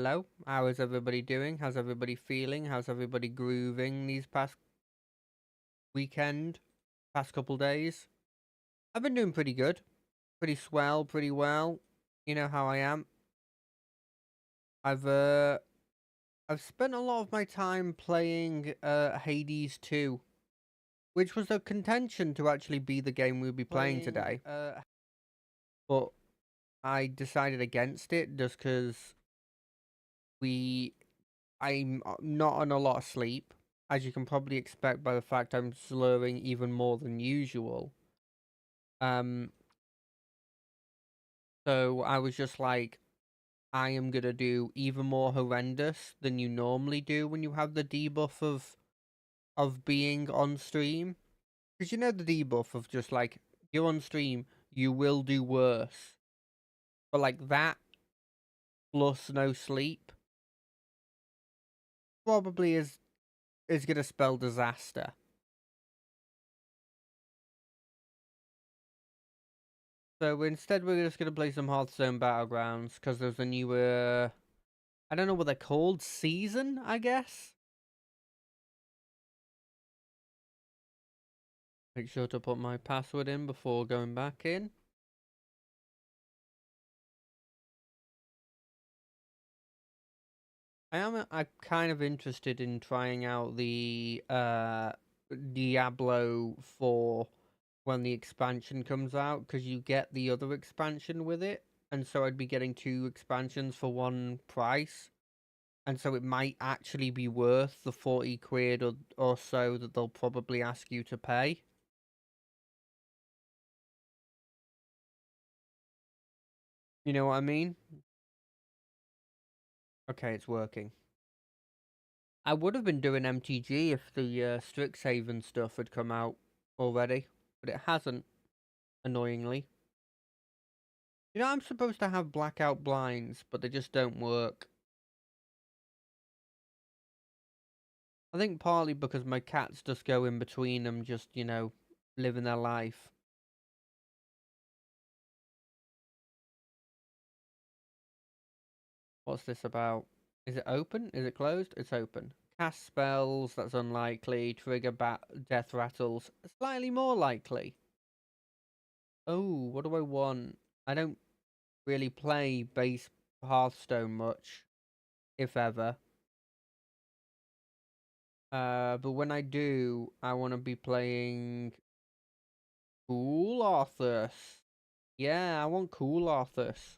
hello. How is everybody doing? How's everybody feeling? How's everybody grooving these past couple days? I've been doing pretty good. Pretty swell, pretty well. You know how I am. I've uh I've spent a lot of my time playing Hades 2, which was a contention to actually be the game we'll be playing today. But I decided against it just because I'm not on a lot of sleep, as you can probably expect by the fact I'm slurring even more than usual. Um, so I was just like, I am gonna do even more horrendous than you normally do when you have the debuff of being on stream, because you know the debuff of just like you're on stream, you will do worse, but like that plus no sleep probably is gonna spell disaster. So instead, we're just gonna play some Hearthstone battlegrounds because there's a new I don't know what they're called, season, I guess. Make sure to put my password in before going back in. I'm kind of interested in trying out the Diablo 4 when the expansion comes out, because you get the other expansion with it, and so I'd be getting two expansions for one price. And so it might actually be worth the 40 quid or so that they'll probably ask you to pay. You know what I mean? Okay, it's working. I would have been doing MTG if the Strixhaven stuff had come out already, but it hasn't, annoyingly. You know, I'm supposed to have blackout blinds, but they just don't work. I think partly because my cats just go in between them, just, living their life. What's this about? Is it open? Is it closed? It's open. Cast spells, that's unlikely. Trigger death rattles, slightly more likely. Oh, what do I want? I don't really play base Hearthstone much, if ever. But when I do, I want to be playing Cool Arthas. Yeah, I want Cool Arthas.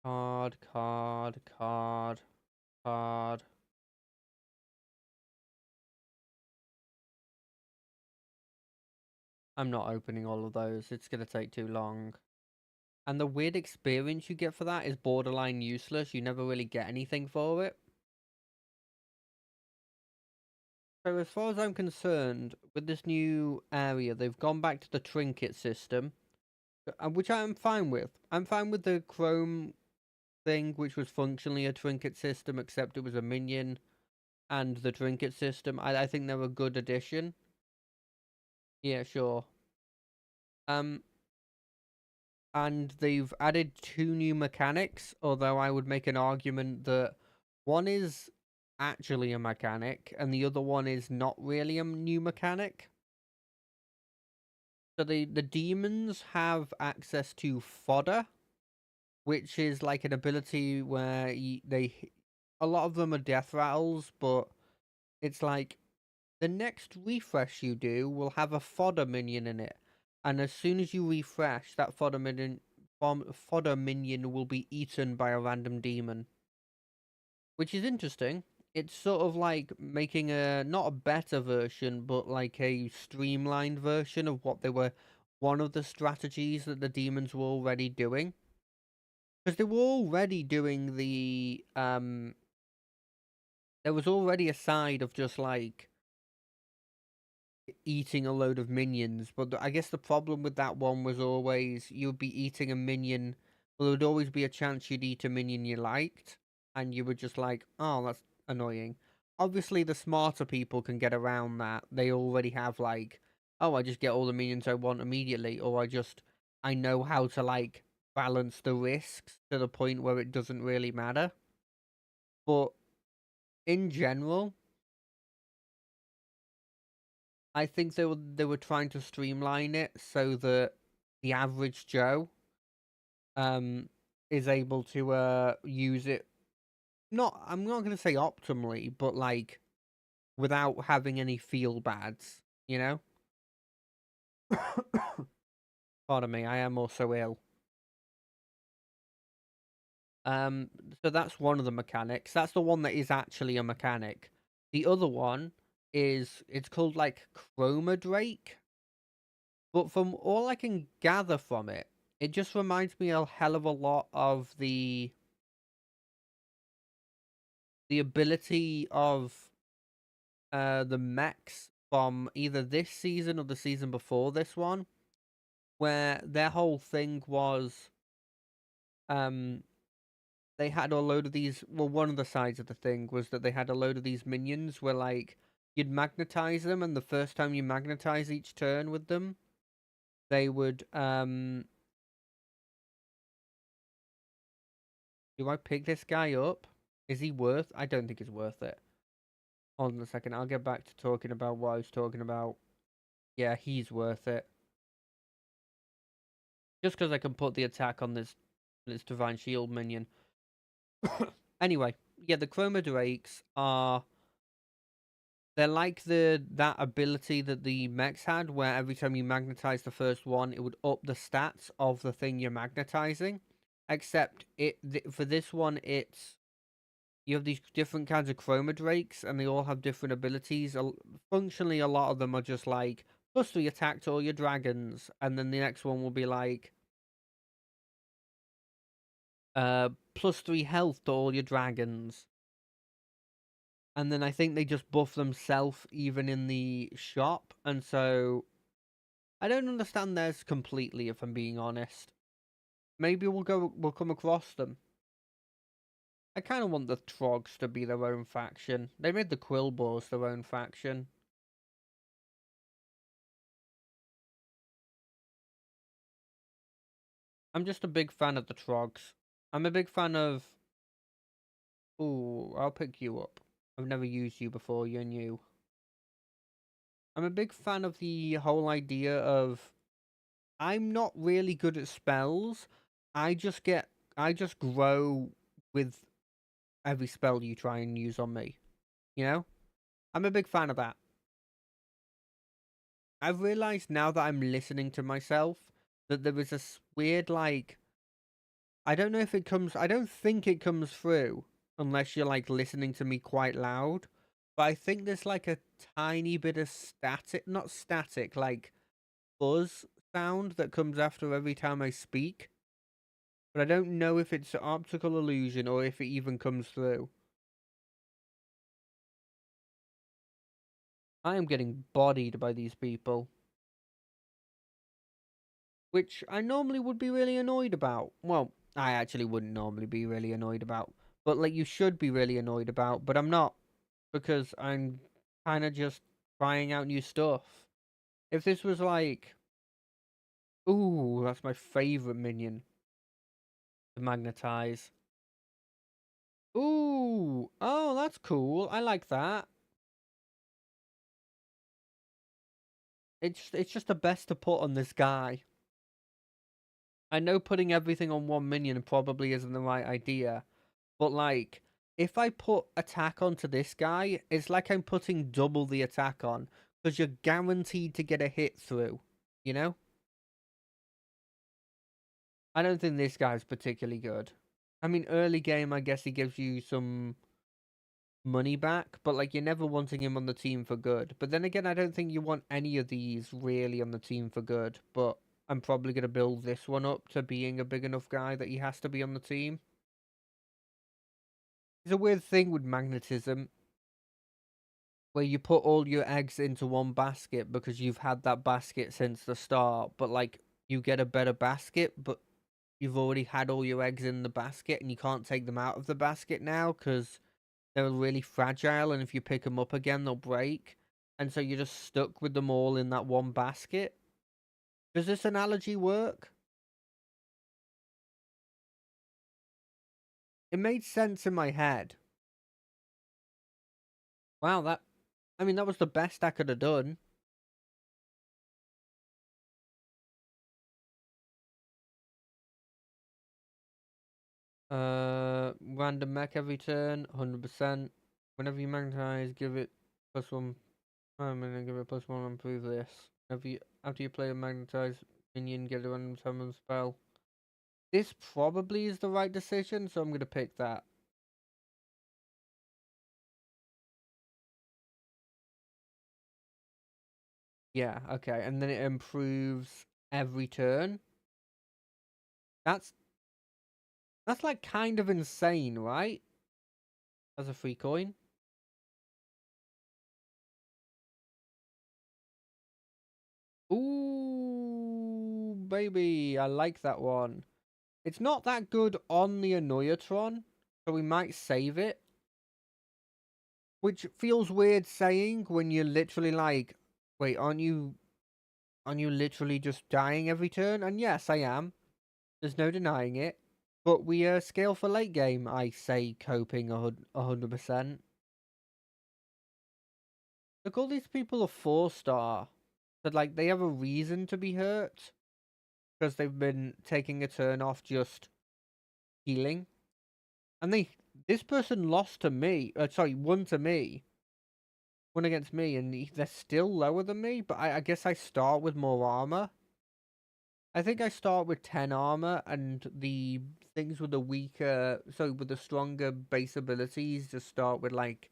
Card, card, card, card. I'm not opening all of those. It's going to take too long. And the weird experience you get for that is borderline useless. You never really get anything for it. So as far as I'm concerned, with this new area, they've gone back to the trinket system, which I'm fine with. I'm fine with the Chrome thing, which was functionally a trinket system, except it was a minion and the trinket system. I think they're a good addition. Yeah, sure. And they've added two new mechanics, although I would make an argument that one is actually a mechanic and the other one is not really a new mechanic. So the demons have access to fodder, which is like an ability where a lot of them are death rattles, but it's like the next refresh you do will have a fodder minion in it, and as soon as you refresh, that fodder minion will be eaten by a random demon, which is interesting. It's sort of like making not a better version, but like a streamlined version of what they were, one of the strategies that the demons were already doing. Because they were already doing there was already a side of just like eating a load of minions, but I guess the problem with that one was always you'd be eating a minion. Well, there would always be a chance you'd eat a minion you liked, and you were just like, oh, that's annoying. Obviously, the smarter people can get around that. They already have like oh, I just get all the minions I want immediately, or I know how to like balance the risks to the point where it doesn't really matter. But in general, I think they were trying to streamline it so that the average Joe um is able to use it, not, I'm not going to say optimally, but like without having any feel bads, you know? Pardon me, I am also ill. Um, so that's one of the mechanics. That's the one that is actually a mechanic. The other one it's called like Chroma Drake. But from all I can gather from it, it just reminds me a hell of a lot of the ability of the mechs from either this season or the season before this one, where their whole thing was um they had a load of these. Well, one of the sides of the thing was that they had a load of these minions where like you'd magnetize them, and the first time you magnetize each turn with them, they would do I pick this guy up? Is he worth? I don't think he's worth it. Hold on a second. I'll get back to talking about what I was talking about. Yeah, he's worth it. Just because I can put the attack on this Divine Shield minion. Anyway, yeah, the Chroma Drakes are... They're like that ability that the mechs had, where every time you magnetize the first one, it would up the stats of the thing you're magnetizing. Except for this one, it's... You have these different kinds of Chroma Drakes, and they all have different abilities. Functionally, a lot of them are just like, +3 attack to all your dragons, and then the next one will be like, +3 health to all your dragons. And then I think they just buff themselves even in the shop, and so I don't understand theirs completely, if I'm being honest. Maybe we'll come across them. I kind of want the Trogs to be their own faction. They made the Quillboars their own faction. I'm just a big fan of the Trogs. I'm a big fan of... Ooh, I'll pick you up. I've never used you before, you're new. I'm a big fan of the whole idea of... I'm not really good at spells. I just grow with every spell you try and use on me. You know? I'm a big fan of that. I've realized now that I'm listening to myself that there is a weird, like... I don't know if it comes... I don't think it comes through unless you're, like, listening to me quite loud. But I think there's, like, a tiny bit of static... Not static, like, buzz sound that comes after every time I speak. But I don't know if it's an optical illusion or if it even comes through. I am getting bodied by these people. Which I normally would be really annoyed about. Well, I actually wouldn't normally be really annoyed about. But, like, you should be really annoyed about. But I'm not. Because I'm kind of just trying out new stuff. If this was like... Ooh, that's my favourite minion. To magnetize. Ooh. Oh, that's cool. I like that. It's just the best to put on this guy. I know putting everything on one minion probably isn't the right idea, but like, if I put attack onto this guy, it's like I'm putting double the attack on, because you're guaranteed to get a hit through, you know? I don't think this guy's particularly good. I mean, early game, I guess he gives you some money back, but like, you're never wanting him on the team for good. But then again, I don't think you want any of these really on the team for good, but I'm probably going to build this one up to being a big enough guy that he has to be on the team. It's a weird thing with magnetism, where you put all your eggs into one basket because you've had that basket since the start, but like, you get a better basket, but you've already had all your eggs in the basket and you can't take them out of the basket now because they're really fragile, and if you pick them up again, they'll break. and so you're just stuck with them all in that one basket. Does this analogy work? It made sense in my head. Wow, that was the best I could have done. Random mech every turn, 100%. Whenever you magnetize, give it +1. I'm gonna give it +1 and prove this. After you play a magnetized minion, get a random summon spell. This probably is the right decision, so I'm gonna pick that. Yeah, okay, and then it improves every turn. That's like kind of insane, right? As a free coin. Ooh, baby, I like that one. It's not that good on the Annoyatron, so we might save it. Which feels weird saying when you're literally like, wait, aren't you literally just dying every turn? And yes, I am. There's no denying it. But we scale for late game, I say, coping 100%. Look, all these people are 4-star. But like, they have a reason to be hurt. Because they've been taking a turn off just healing. And this person lost to me. Sorry, won to me. Won against me, and they're still lower than me. But I guess I start with more armor. I think I start with 10 armor, and the things with the with the stronger base abilities just start with like,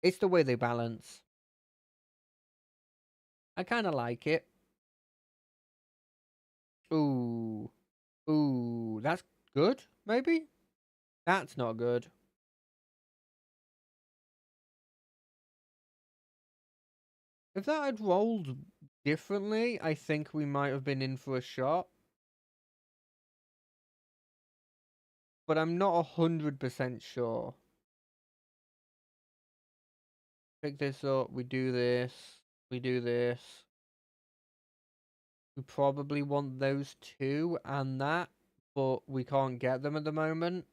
it's the way they balance. I kind of like it. Ooh, ooh, that's good. Maybe that's not good. If that had rolled differently, I think we might have been in for a shot. But I'm not 100% sure. Pick this up, we do this, we do this. We probably want those two and that, but we can't get them at the moment.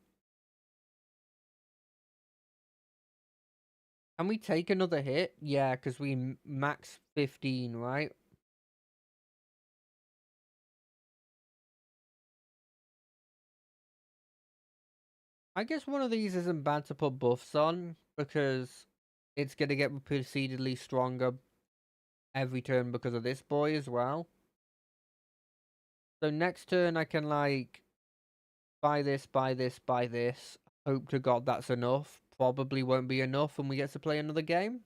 Can we take another hit? Yeah, because we max 15, right? I guess one of these isn't bad to put buffs on, because it's going to get repeatedly stronger every turn because of this boy as well. So next turn I can like buy this, buy this, buy this. Hope to God that's enough. Probably won't be enough and we get to play another game.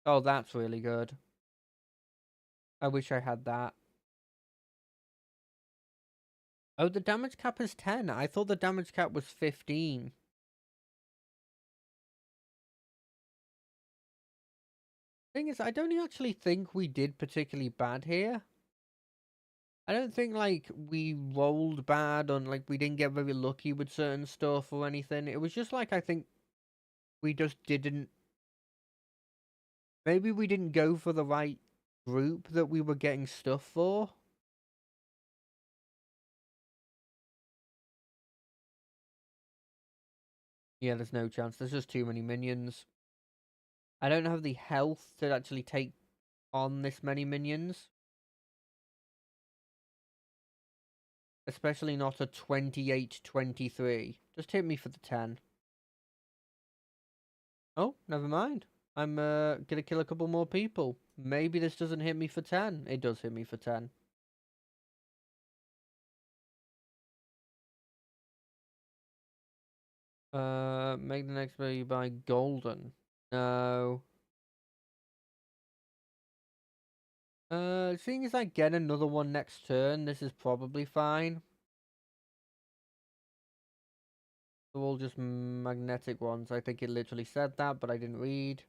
Oh, that's really good. I wish I had that. Oh, the damage cap is 10. I thought the damage cap was 15. Thing is, I don't actually think we did particularly bad here. I don't think, like, we rolled bad on, like, we didn't get very lucky with certain stuff or anything. It was just, like, I think we just didn't... Maybe we didn't go for the right group that we were getting stuff for. Yeah, there's no chance. There's just too many minions. I don't have the health to actually take on this many minions. Especially not a 28-23. Just hit me for the 10. Oh, never mind. I'm gonna kill a couple more people. Maybe this doesn't hit me for 10. It does hit me for 10. Make the next move you buy golden. No. Seeing as I get another one next turn, this is probably fine. They're all just magnetic ones. I think it literally said that, but I didn't read.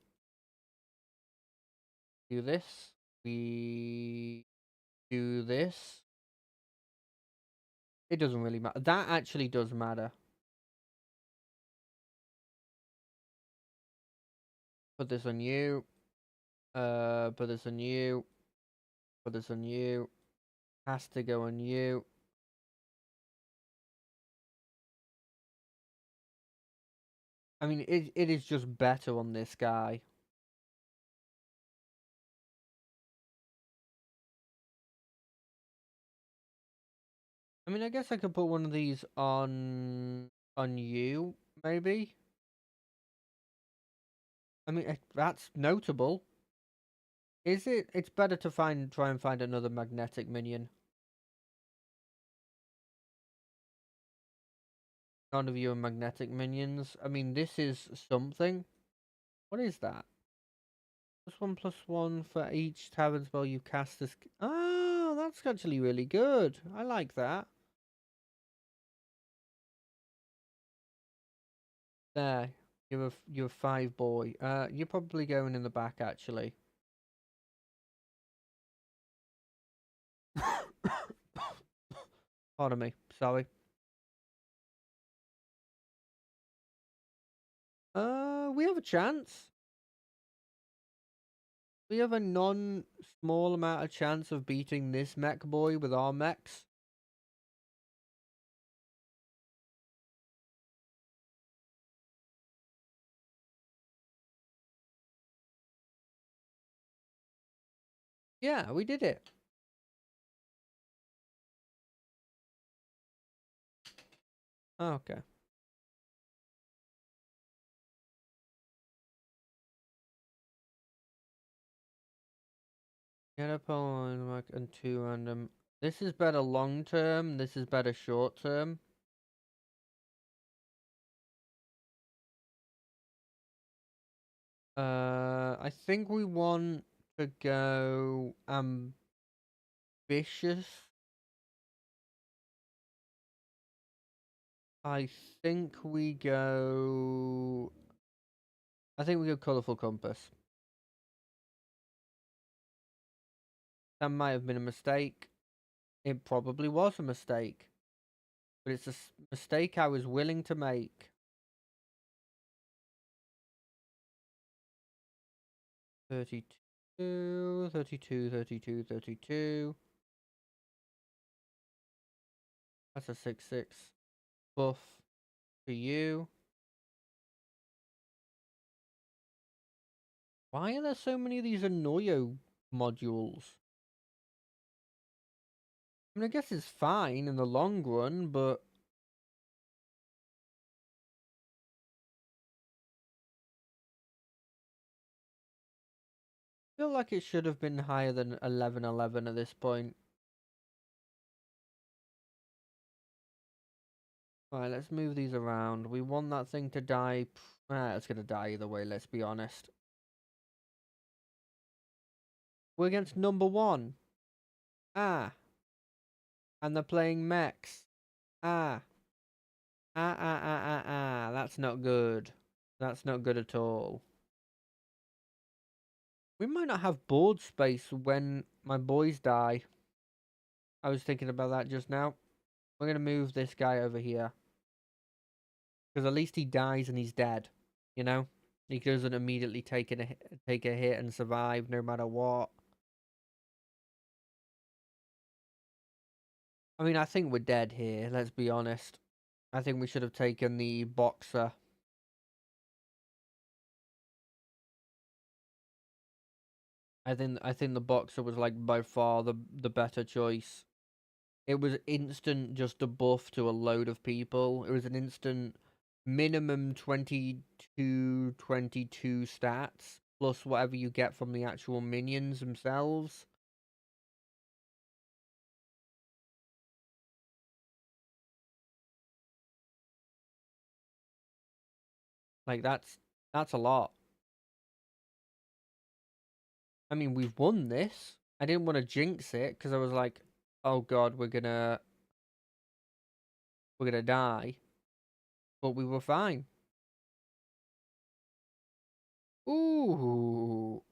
Do this. We do this. It doesn't really matter. That actually does matter. Put this on you. Put this on you. Put this on you. Has to go on you. I mean, it is just better on this guy. I mean, I guess I could put one of these on you, maybe. I mean, that's notable. Is it? It's better to try and find another magnetic minion. None of you are magnetic minions. I mean, this is something. What is that? +1/+1 for each tavern spell you cast this. Oh, that's actually really good. I like that. There, you're a 5 boy. You're probably going in the back actually. Pardon me. Sorry. We have a chance. We have a non-small amount of chance of beating this mech boy with our mechs. Yeah, we did it. Okay. Get up on and 2 random. This is better long term. This is better short term. I think we want to go ambitious. I think we go. I think we go colorful compass. That might have been a mistake. It probably was a mistake, but it's a mistake I was willing to make. 32, 32, 32, 32. That's a 6/6 buff for you. Why are there so many of these Annoyo modules? I mean, I guess it's fine in the long run, but I feel like it should have been higher than 11/11 at this point. Right, let's move these around. We want that thing to die. It's gonna die either way, let's be honest. We're against number 1. Ah. And they're playing mechs. Ah. That's not good. That's not good at all. We might not have board space when my boys die. I was thinking about that just now. We're going to move this guy over here. Because at least he dies and he's dead. You know? He doesn't immediately take a hit and survive no matter what. I mean, I think we're dead here, let's be honest. I think we should have taken the boxer. I think the boxer was like by far the better choice. It was instant just a buff to a load of people. It was an instant minimum 22 stats plus whatever you get from the actual minions themselves. Like that's a lot. I mean, we've won this. I didn't want to jinx it because I was like, "Oh god, we're gonna die." But we were fine. Ooh.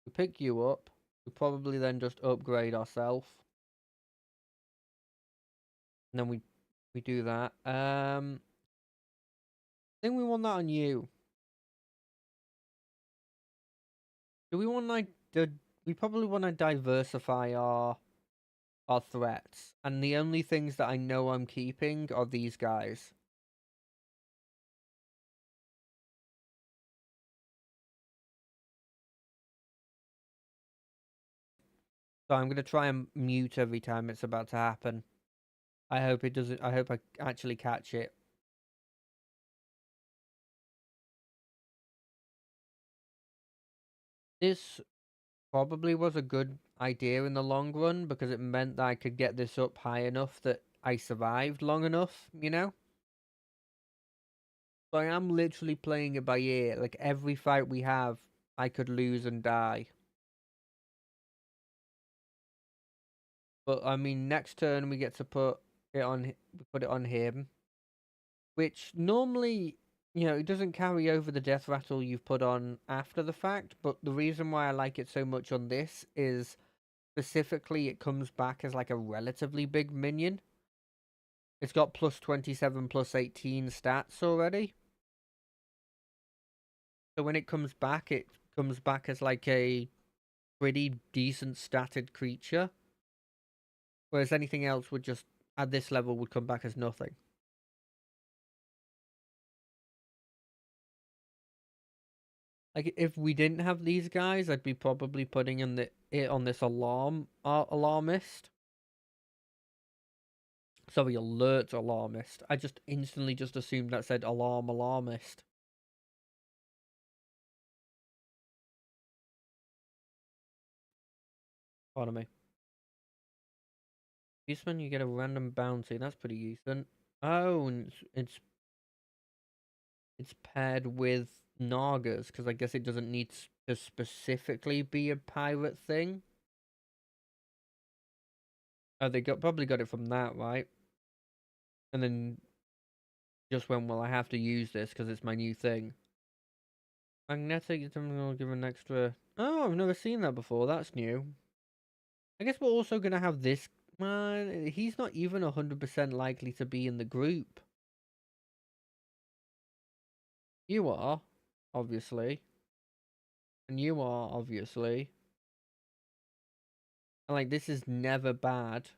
We pick you up. We probably then just upgrade ourselves. And then we do that. I think we want that on you. Do we want like we probably want to diversify our threats, and the only things that I know I'm keeping are these guys. So I'm gonna try and mute every time it's about to happen. I hope it doesn't. I hope I actually catch it. This probably was a good idea in the long run because it meant that I could get this up high enough that I survived long enough, you know? So I am literally playing it by ear. Like every fight we have, I could lose and die. But I mean, next turn we get to put it on him, which normally, it doesn't carry over the death rattle you've put on after the fact. But the reason why I like it so much on this is specifically it comes back as like a relatively big minion. It's got plus 27, plus 18 stats already. So when it comes back as like a pretty decent statted creature. Whereas anything else would just, at this level, would come back as nothing. Like, if we didn't have these guys, I'd be probably putting it on this alarmist. Sorry, alert alarmist. I just instantly just assumed that said alarmist. Pardon me. Beastman, you get a random bounty. That's pretty decent. Oh, and it's paired with Nagas because I guess it doesn't need to specifically be a pirate thing. Oh, they probably got it from that, right? And then just went, well, I have to use this because it's my new thing. Magnetic, will give an extra. Oh, I've never seen that before. That's new. I guess we're also gonna have this. Man, he's not even 100% likely to be in the group. You are, obviously, and you are obviously. And like this is never bad.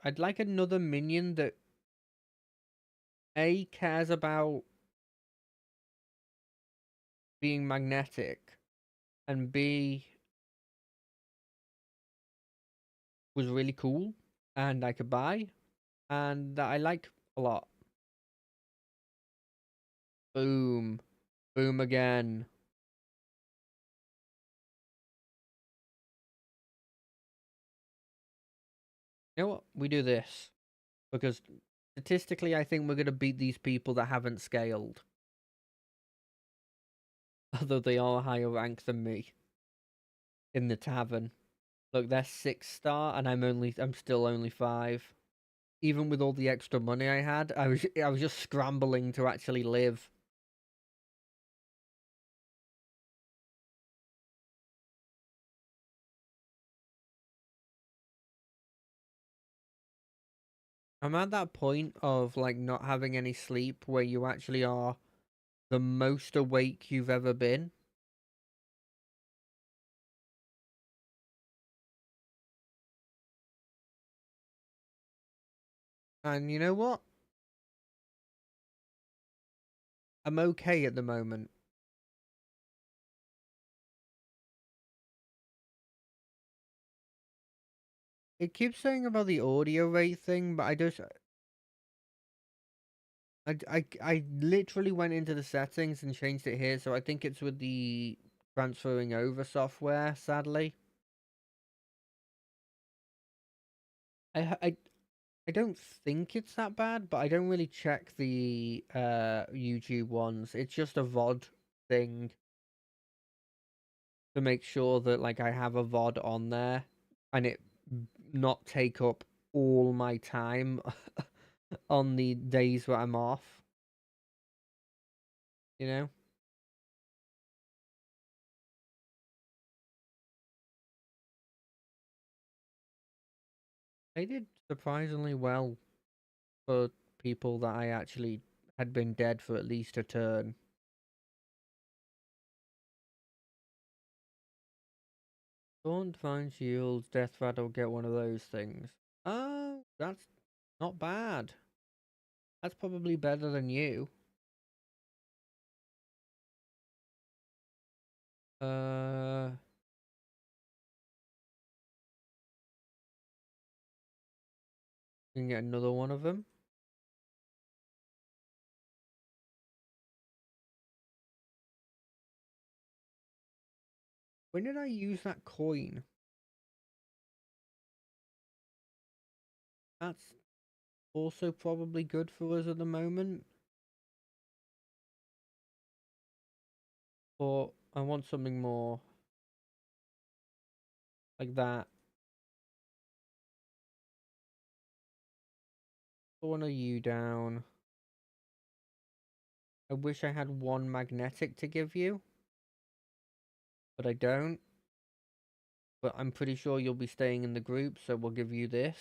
I'd like another minion that A cares about being magnetic, and B was really cool, and I could buy, and that I like a lot. Boom. Boom again. You know what? We do this. Because statistically, I think we're going to beat these people that haven't scaled. Although they are higher rank than me. In the tavern. Look, they're 6-star and I'm still only 5. Even with all the extra money I had, I was just scrambling to actually live. I'm at that point of like not having any sleep where you actually are the most awake you've ever been. And you know what? I'm okay at the moment. It keeps saying about the audio rate thing, but I literally went into the settings and changed it here, so I think it's with the transferring over software, sadly. I I I don't think it's that bad, but I don't really check the YouTube ones. It's just a VOD thing to make sure that like I have a VOD on there and it not take up all my time on the days where I'm off, you know? They did surprisingly well for people that I actually had been dead for at least a turn. Don't find shields, death rattle, get one of those things. Oh, that's not bad. That's probably better than you. You can get another one of them. When did I use that coin? That's also probably good for us at the moment. But I want something more like that. Put one of you down. I wish I had one magnetic to give you, but I don't. But I'm pretty sure you'll be staying in the group, so we'll give you this.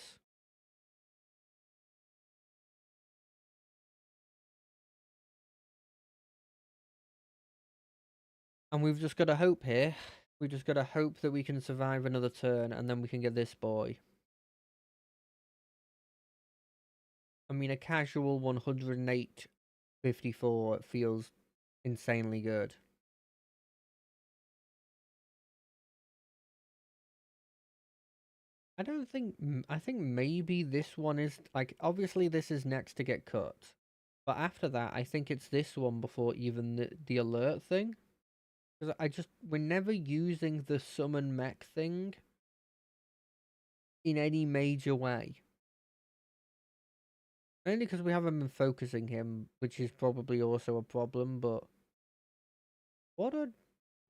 And we've just got to hope here. We just got to hope that we can survive another turn, and then we can get this boy. I mean, a casual 108.54 feels insanely good. I don't think. I think maybe this one is like. Obviously, this is next to get cut, but after that, I think it's this one before even the alert thing. Because we're never using the summon mech thing in any major way. Only because we haven't been focusing him, which is probably also a problem. But what a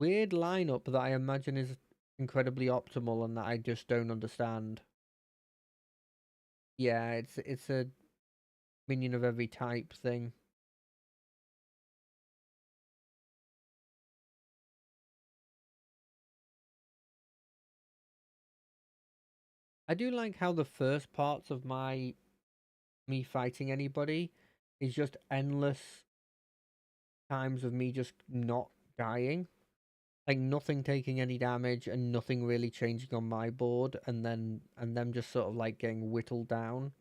weird lineup that I imagine is incredibly optimal and that I just don't understand. Yeah, it's a minion of every type thing. I do like how the first parts of me fighting anybody is just endless times of me just not dying. Like nothing taking any damage and nothing really changing on my board, and them just sort of like getting whittled down.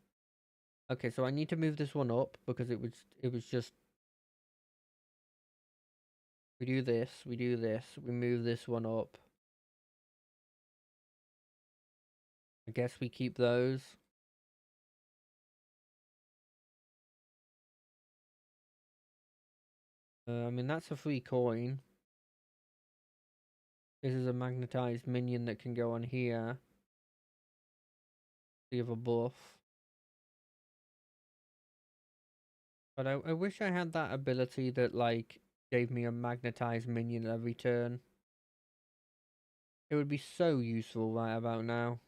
Okay, so I need to move this one up because it was just we do this, we move this one up. I guess we keep those. I mean that's a free coin. This is a magnetized minion that can go on here. We have a buff. But I wish I had that ability that like gave me a magnetized minion every turn. It would be so useful right about now.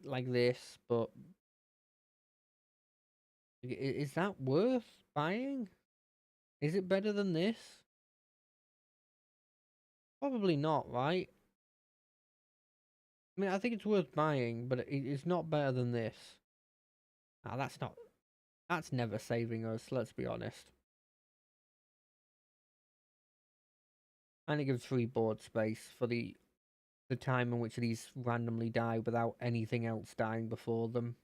Like this, but is that worth buying? Is it better than this? Probably not, right? I mean, I think it's worth buying, but it's not better than this. Ah, that's not. That's never saving us. Let's be honest. And it gives free board space for the time in which these randomly die without anything else dying before them.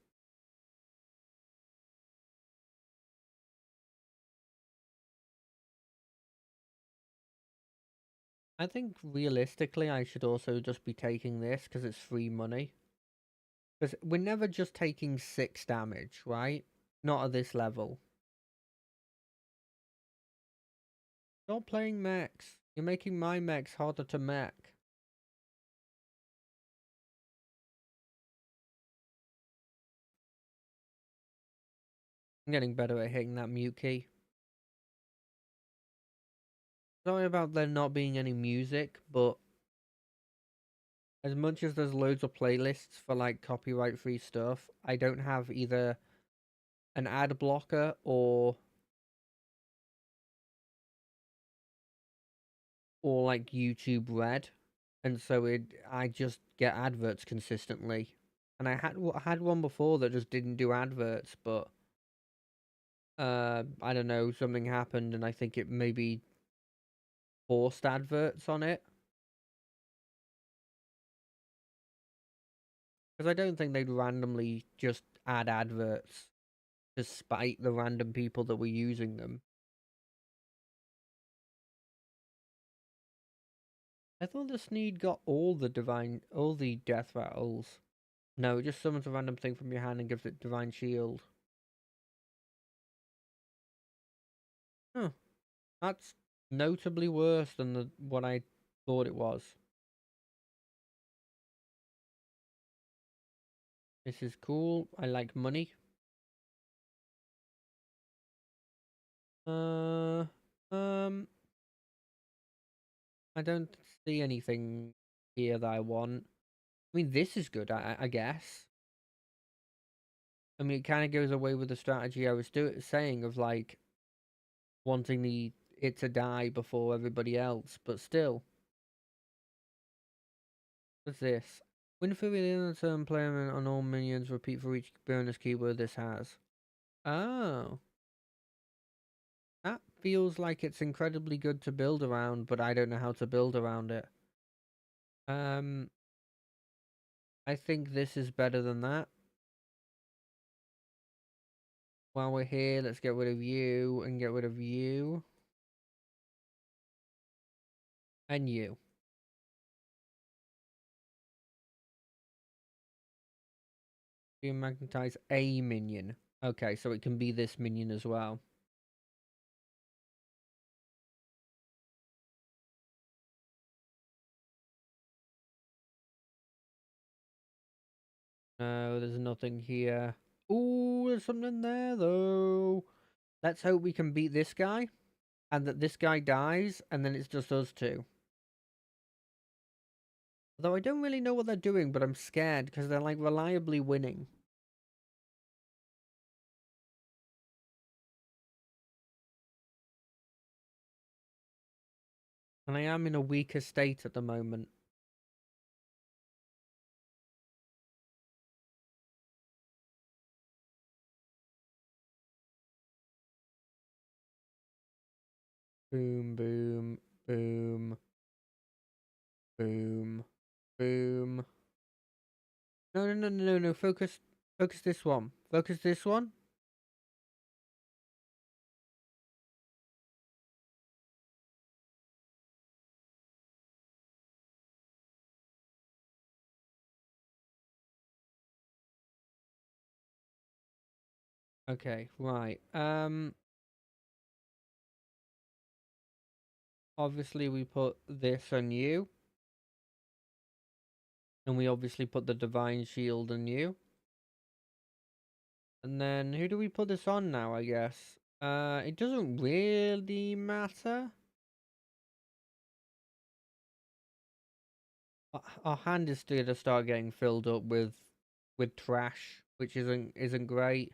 I think realistically, I should also just be taking this because it's free money. Because we're never just taking 6 damage, right? Not at this level. Stop playing mechs. You're making my mechs harder to mech. I'm getting better at hitting that mute key. Sorry about there not being any music, but as much as there's loads of playlists for like copyright free stuff, I don't have either an ad blocker or like YouTube Red, and so I just get adverts consistently. And I had one before that just didn't do adverts, but I don't know, something happened, and I think it maybe forced adverts on it. Because I don't think they'd randomly just add adverts to spite the random people that were using them. I thought the Sneed got all the death rattles. No, it just summons a random thing from your hand and gives it divine shield. Huh. That's notably worse than what I thought it was. This is cool. I like money. Uh, um, I don't see anything here that I want. I mean, this is good, I guess. I mean, it kind of goes away with the strategy I was saying of like wanting it to die before everybody else, but still. What's this? Win for within a turn, player on all minions. Repeat for each bonus keyword this has. Oh, that feels like it's incredibly good to build around, but I don't know how to build around it. I think this is better than that. While we're here, let's get rid of you and get rid of you. And you. You magnetize a minion. Okay, so it can be this minion as well. No, there's nothing here. Ooh, there's something there though. Let's hope we can beat this guy. And that this guy dies, and then it's just us two. Although I don't really know what they're doing, but I'm scared because they're like reliably winning. And I am in a weaker state at the moment. Boom, boom, boom, boom, boom. No, no, no, no, no, no. Focus this one. Focus this one. Okay, right. Obviously we put this on you. And we obviously put the divine shield on you. And then who do we put this on now, I guess? It doesn't really matter. Our hand is still to start getting filled up with trash, which isn't great.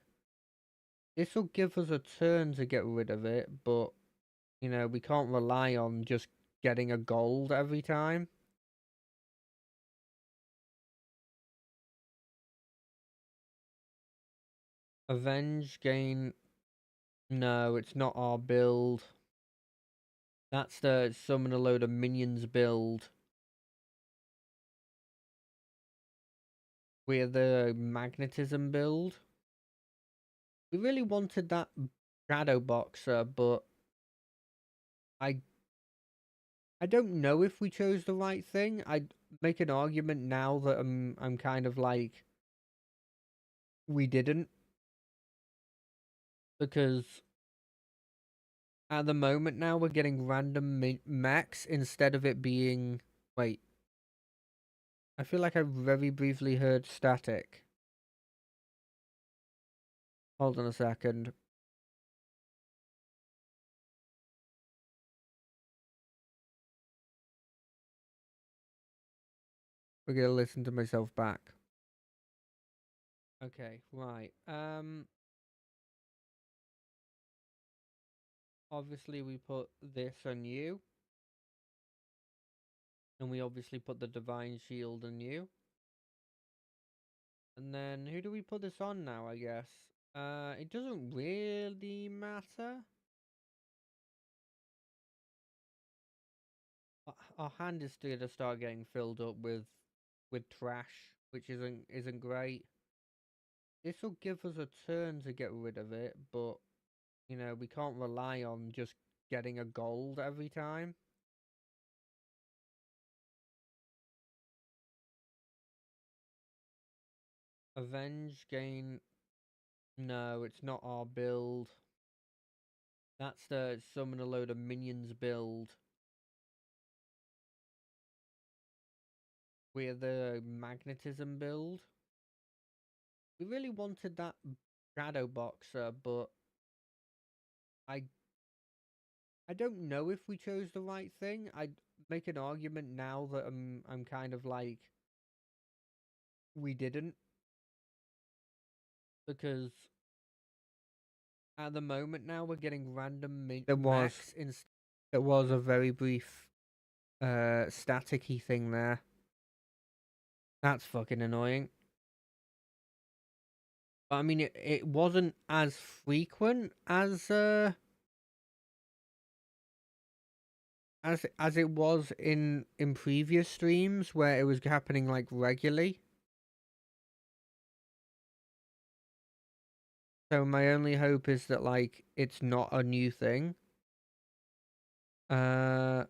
This will give us a turn to get rid of it, but you know, we can't rely on just getting a gold every time. Avenge gain. No, it's not our build. That's the summon a load of minions build. We're the magnetism build. We really wanted that shadow boxer, but I don't know if we chose the right thing. I'd make an argument now that I'm kind of like we didn't, because at the moment now we're getting random mechs instead of it being. Wait, I feel like I very briefly heard static. Hold on a second. We're gonna listen to myself back. Okay, right. Obviously we put this on you. And we obviously put the divine shield on you. And then who do we put this on now, I guess? It doesn't really matter. Our hand is going to start getting filled up with trash, which isn't great. This will give us a turn to get rid of it, but we can't rely on just getting a gold every time. Avenge gain. No, it's not our build. That's the summon a load of minions build. We're the magnetism build. We really wanted that shadow boxer, but I don't know if we chose the right thing. I'd make an argument now that I'm kind of like we didn't, because at the moment now we're getting random max instead. There was a very brief staticky thing there. That's fucking annoying. But I mean, it wasn't as frequent as it was in previous streams where it was happening like regularly. So my only hope is that like it's not a new thing. But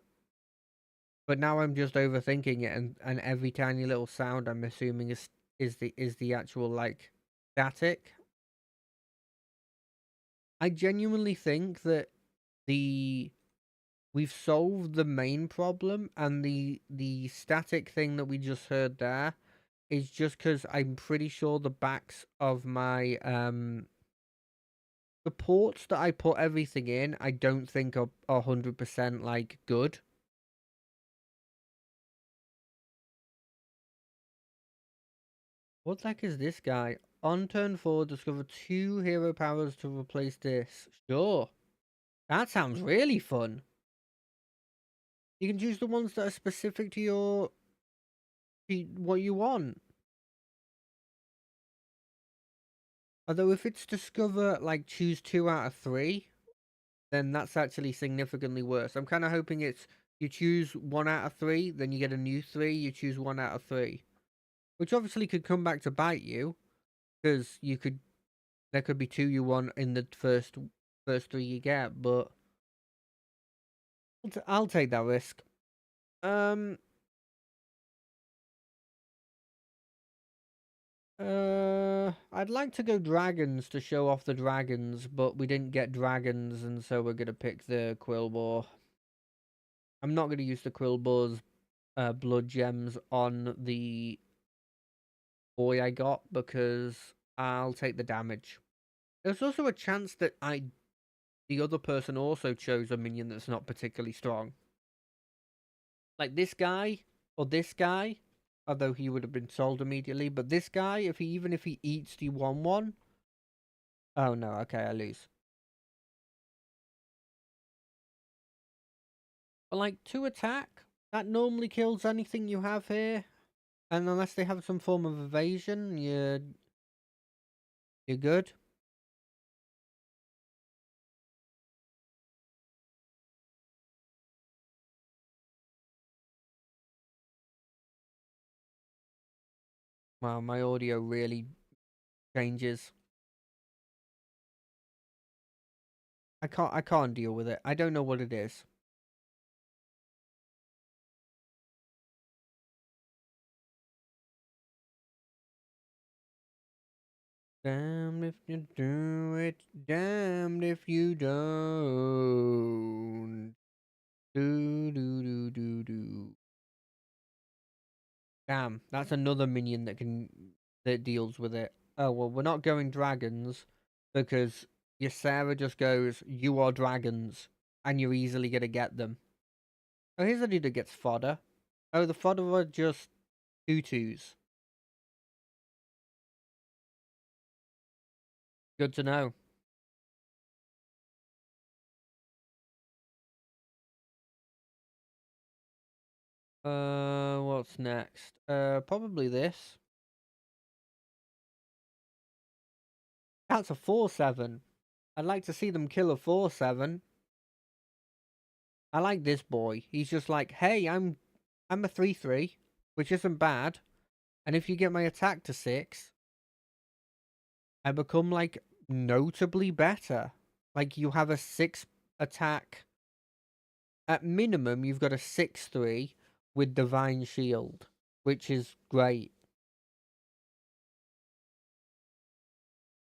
now I'm just overthinking it, and every tiny little sound I'm assuming is the actual like static. I genuinely think that we've solved the main problem, and the static thing that we just heard there is just because I'm pretty sure the backs of my the ports that I put everything in, I don't think are 100% like good. What the heck is this guy? On turn 4, discover 2 hero powers to replace this. Sure. That sounds really fun. You can choose the ones that are specific to what you want. Although if it's discover, like, choose 2 out of 3, then that's actually significantly worse. I'm kind of hoping it's you choose 1 out of 3, then you get a new 3, you choose 1 out of 3. Which obviously could come back to bite you, because there could be 2 you want in the first 3 you get, but I'll take that risk. I'd like to go dragons to show off the dragons, but we didn't get dragons, and so we're gonna pick the Quillboar. I'm not gonna use the Quillboar's blood gems on the boy I got, because I'll take the damage. There's also a chance that the other person also chose a minion that's not particularly strong. Like this guy, or this guy, although he would have been sold immediately, but this guy, even if he eats the 1/1... Oh no, okay, I lose. But like 2 attack, that normally kills anything you have here. And unless they have some form of evasion, you're good. Wow, my audio really changes. I can't deal with it. I don't know what it is. Damned if you do it, damned if you don't. Do do do do do. Damn, that's another minion that deals with it. Oh well, we're not going dragons because your Sarah just goes, "You are dragons," and you're easily gonna get them. Oh, here's a dude that gets fodder. Oh, the fodder are just tutus. Good to know. What's next? Probably this. That's a 4/7. I'd like to see them kill a 4/7. I like this boy. He's just like, hey, I'm a 3/3, which isn't bad. And if you get my attack to 6, I become like notably better. Like you have a 6 attack. At minimum, you've got a 6/3 with Divine Shield, which is great.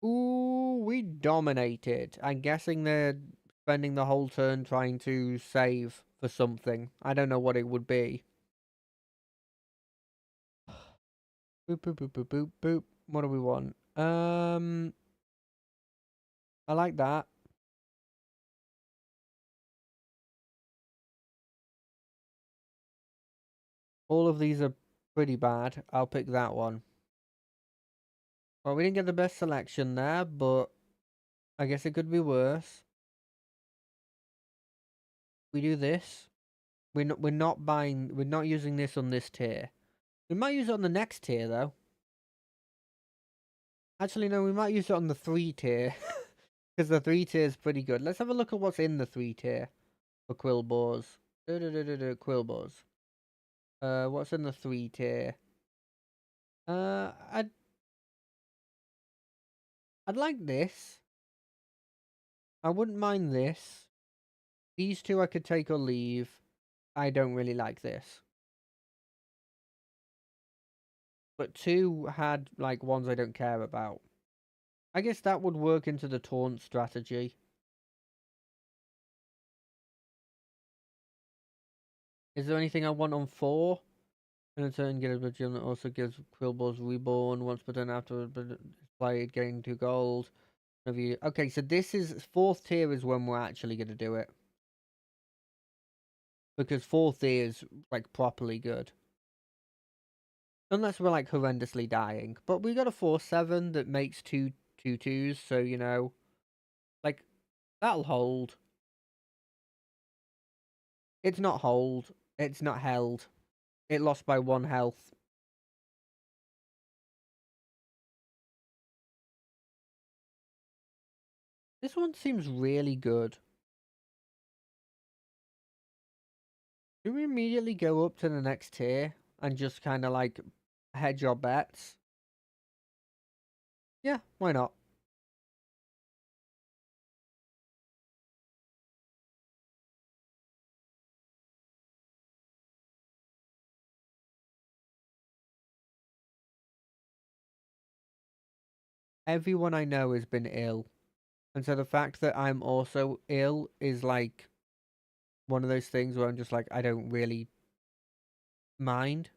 Ooh, we dominated. I'm guessing they're spending the whole turn trying to save for something. I don't know what it would be. Boop, boop, boop, boop, boop, boop. What do we want? I like that. All of these are pretty bad. I'll pick that one. Well, we didn't get the best selection there, but I guess it could be worse. We do this. We're not buying. We're not using this on this tier. We might use it on the next tier though. Actually, no. We might use it on the 3 tier because the 3 tier is pretty good. Let's have a look at what's in the 3 tier for Quillbores. Quillbores. What's in the 3 tier? I'd like this. I wouldn't mind this. These two I could take or leave. I don't really like this. But 2 had, like, ones I don't care about. I guess that would work into the taunt strategy. Is there anything I want on 4? In a turn, get a gem that also gives Quillbores Reborn once per turn after played, getting 2 gold. Okay, so this is 4th tier is when we're actually going to do it. Because 4th tier is, like, properly good. Unless we're, like, horrendously dying. But we got a 4/7 that makes 2 2/2s, so, you know, like, that'll hold. It's not hold. It's not held. It lost by 1 health. This one seems really good. Do we immediately go up to the next tier and just kind of like hedge our bets? Yeah, why not? Everyone I know has been ill. And so the fact that I'm also ill is like one of those things where I'm just like, I don't really mind.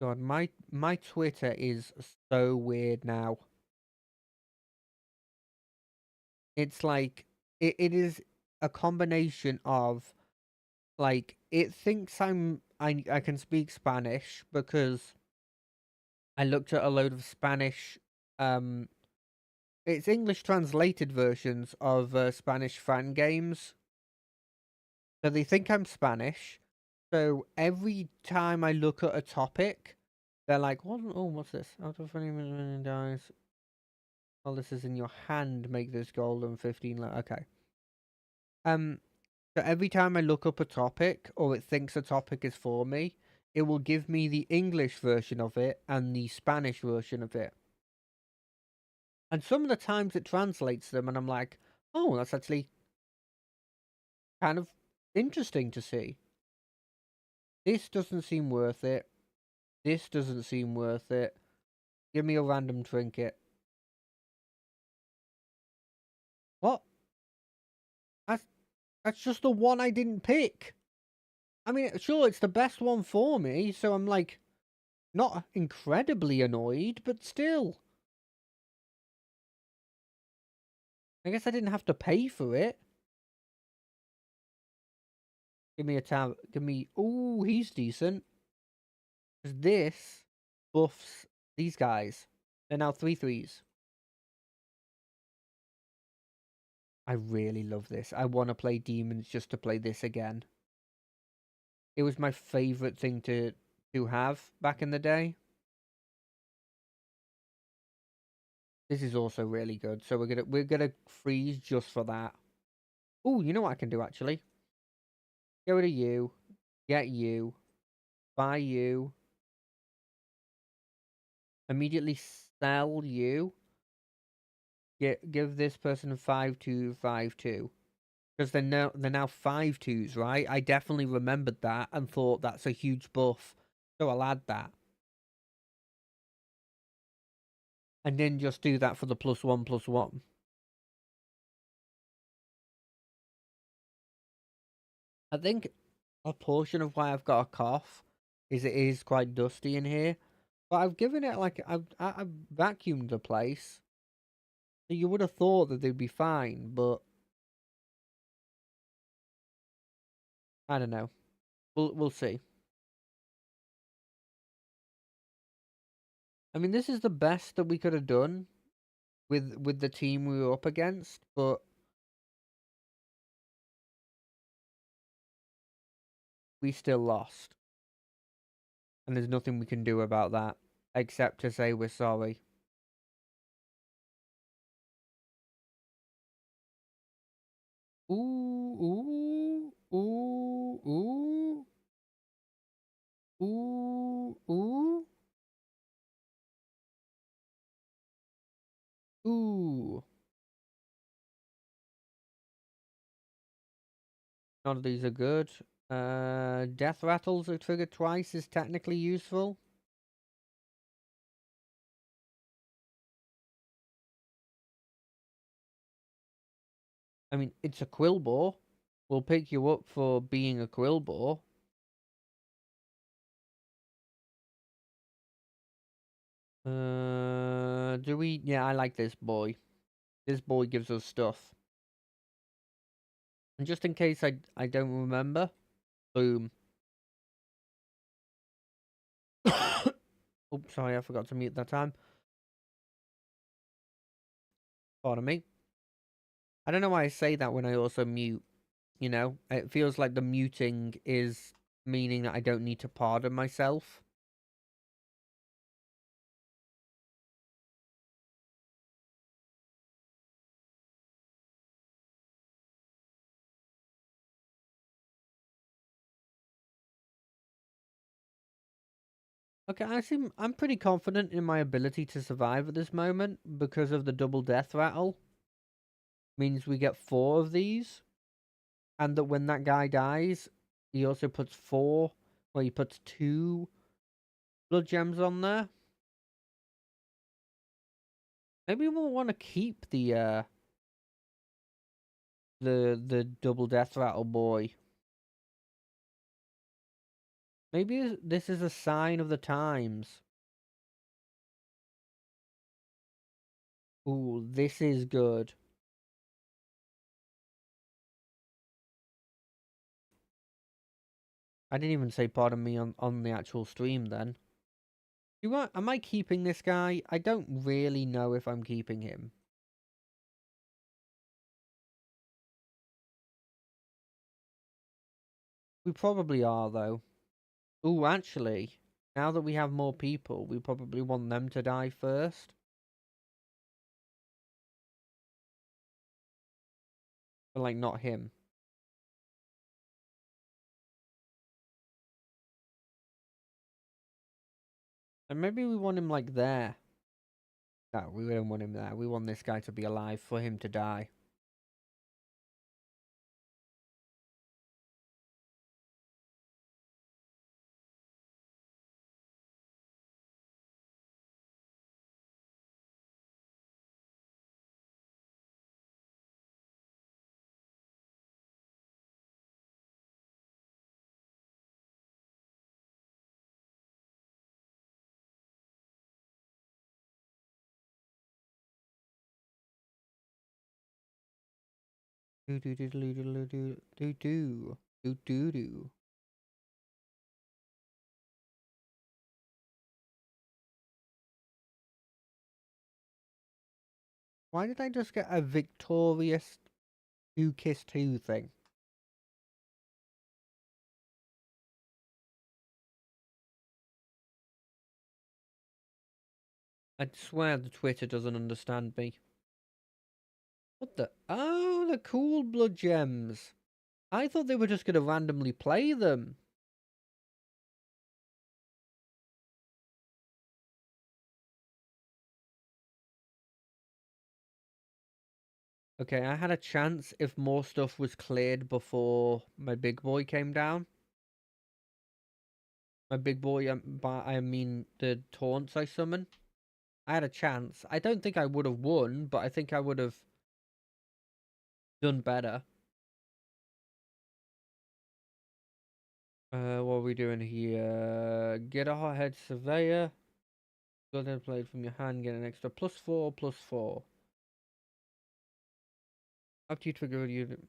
God, my Twitter is so weird now. It's like it is a combination of like it thinks I can speak Spanish because I looked at a load of Spanish it's English translated versions of Spanish fan games. So they think I'm Spanish. So every time I look at a topic, they're like, "What? Oh, what's this? Out of 20 million dice. Well, this is in your hand. Make this golden 15. Okay. So every time I look up a topic or it thinks a topic is for me, it will give me the English version of it and the Spanish version of it. And some of the times it translates them, and I'm like, "Oh, that's actually kind of interesting to see. This doesn't seem worth it. This doesn't seem worth it. Give me a random trinket." What? That's that's just the one I didn't pick. I mean, sure, it's the best one for me, so I'm like not incredibly annoyed, but still. I guess I didn't have to pay for it. Give me a tab. Give me. Ooh, he's decent. 'Cause this buffs these guys. They're now 3/3s. I really love this. I want to play demons just to play this again. It was my favorite thing to have back in the day. This is also really good. So we're gonna freeze just for that. Oh, you know what I can do actually? Get rid of you. Get you. Buy you. Immediately sell you. Give this person 5-2-5-2. Because they're now 5/2s, right? I definitely remembered that and thought that's a huge buff. So I'll add that. And then just do that for the +1/+1. I think a portion of why I've got a cough is it is quite dusty in here. But I've given it like I've vacuumed the place. So you would have thought that they'd be fine, but I don't know. We'll see. I mean, this is the best that we could have done with the team we were up against, but we still lost. And there's nothing we can do about that except to say we're sorry. Ooh, ooh, ooh, ooh, ooh, ooh, ooh. None of these are good. Death rattles are triggered twice is technically useful. I mean, it's a Quillbore. We'll pick you up for being a Quillbore. Do we? Yeah, I like this boy. This boy gives us stuff. And just in case I don't remember, boom. Oops, sorry, I forgot to mute that time. Pardon me. I don't know why I say that when I also mute. You know, it feels like the muting is meaning that I don't need to pardon myself. Okay, I'm pretty confident in my ability to survive at this moment because of the double death rattle. Means we get 4 of these, and that when that guy dies, he also puts 4, well, he puts 2 blood gems on there. Maybe we'll want to keep the double death rattle boy. Maybe this is a sign of the times. Ooh, this is good. I didn't even say pardon me on the actual stream then. Am I keeping this guy? I don't really know if I'm keeping him. We probably are, though. Ooh, actually, now that we have more people, we probably want them to die first. But, like, not him. And maybe we want him, like, there. No, we don't want him there. We want this guy to be alive for him to die. Do do do do do do do do do do do. Why did I just get a victorious 2-kiss 2 thing? I swear the Twitter doesn't understand me. What the? Oh, the cool blood gems. I thought they were just going to randomly play them. Okay, I had a chance if more stuff was cleared before my big boy came down. My big boy, I mean the taunts I summon. I had a chance. I don't think I would have won, but I think I would have done better. What are we doing here? Get a hothead surveyor. Bloodhead blade from your hand, get an extra +4/+4. After you trigger a unit.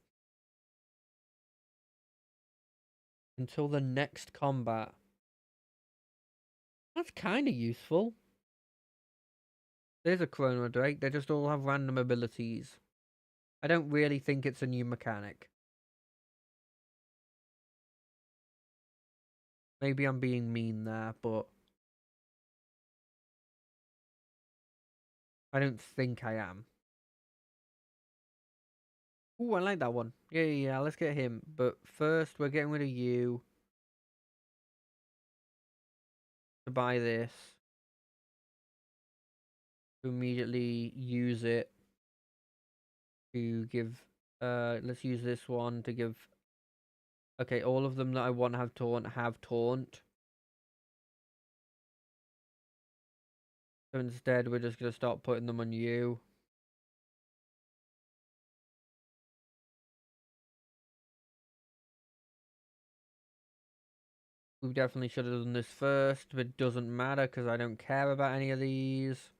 Until the next combat. That's kind of useful. There's a Chrono Drake. They just all have random abilities. I don't really think it's a new mechanic. Maybe I'm being mean there, but I don't think I am. Ooh, I like that one. Yeah, let's get him. But first, we're getting rid of you to buy this. To immediately use it to give... let's use this one to give... Okay, all of them that I want to have taunt. So instead, we're just going to start putting them on you. We definitely should have done this first, but it doesn't matter because I don't care about any of these.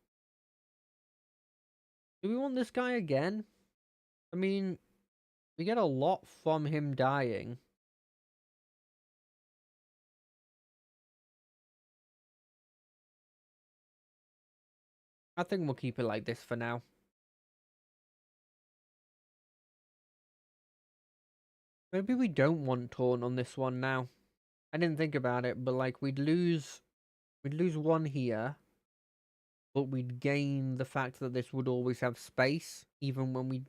Do we want this guy again? I mean, we get a lot from him dying. I think we'll keep it like this for now. Maybe we don't want taunt on this one now. I didn't think about it, but like we'd lose one here, but we'd gain the fact that this would always have space, even when we,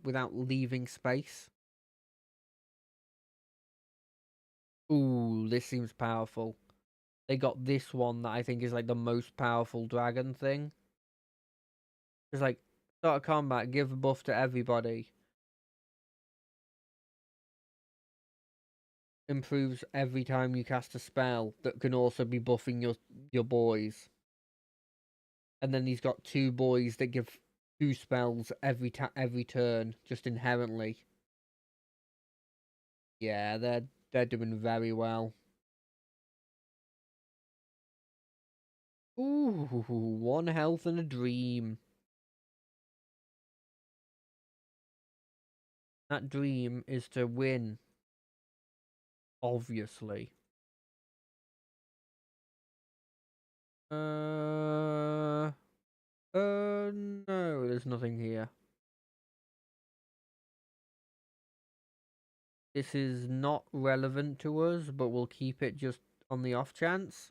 without leaving space. Ooh, this seems powerful. They got this one that I think is like the most powerful dragon thing. It's like, start a combat, give a buff to everybody. Improves every time you cast a spell that can also be buffing your boys. And then he's got 2 boys that give 2 spells every turn, just inherently. Yeah, they're doing very well. Ooh, 1 health and a dream. That dream is to win. Obviously. No, there's nothing here. This is not relevant to us, but we'll keep it just on the off chance.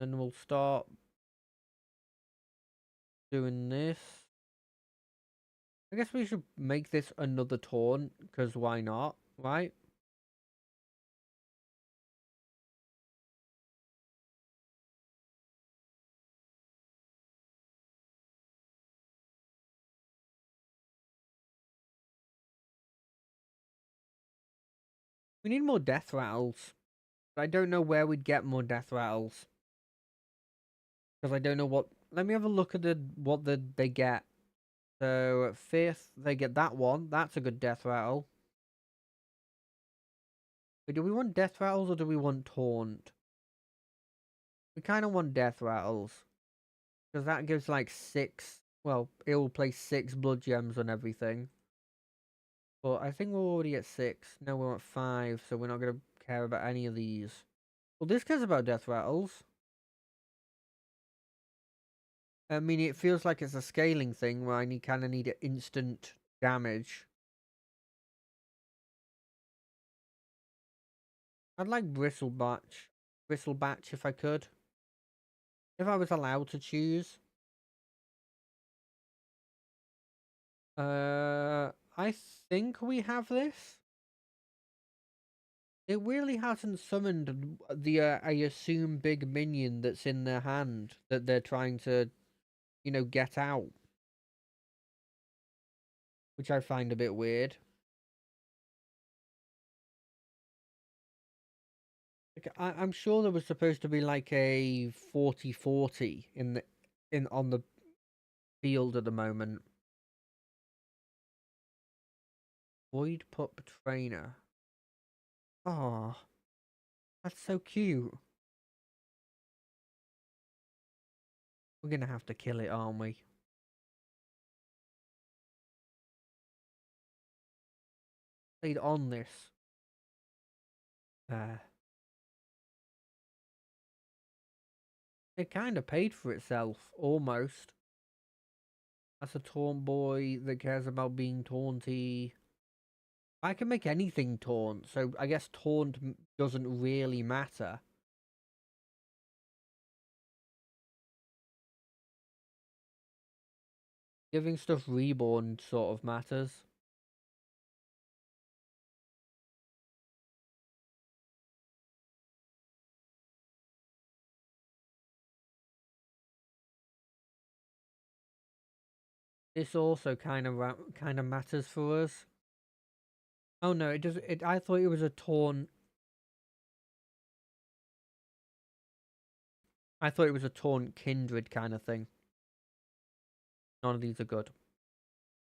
Then we'll start doing this. I guess we should make this another taunt, because why not, right? We need more death rattles. But I don't know where we'd get more death rattles. Because I don't know what... Let me have a look at what they get. So, at 5th, they get that one. That's a good death rattle. But do we want death rattles or do we want taunt? We kind of want death rattles. Because that gives like 6... Well, it will place 6 blood gems on everything. But I think we're already at 6. No, we're at 5, so we're not going to care about any of these. Well, this cares about death rattles. I mean, it feels like it's a scaling thing where I kind of need instant damage. I'd like Bristlebatch. Bristlebatch if I could. If I was allowed to choose. I think we have this. It really hasn't summoned the I assume big minion that's in their hand that they're trying to, get out, which I find a bit weird. Like, I'm sure there was supposed to be like a 40-40 on the field at the moment. Void Pup Trainer. Oh, that's so cute. We're gonna have to kill it, aren't we? Played on this. Uh, it kind of paid for itself, almost. That's a taunt boy that cares about being taunty. I can make anything taunt, so I guess taunt doesn't really matter. Giving stuff reborn sort of matters. This also kind of matters for us. Oh no, it does. I thought it was a taunt. I thought it was a taunt kindred kind of thing. None of these are good.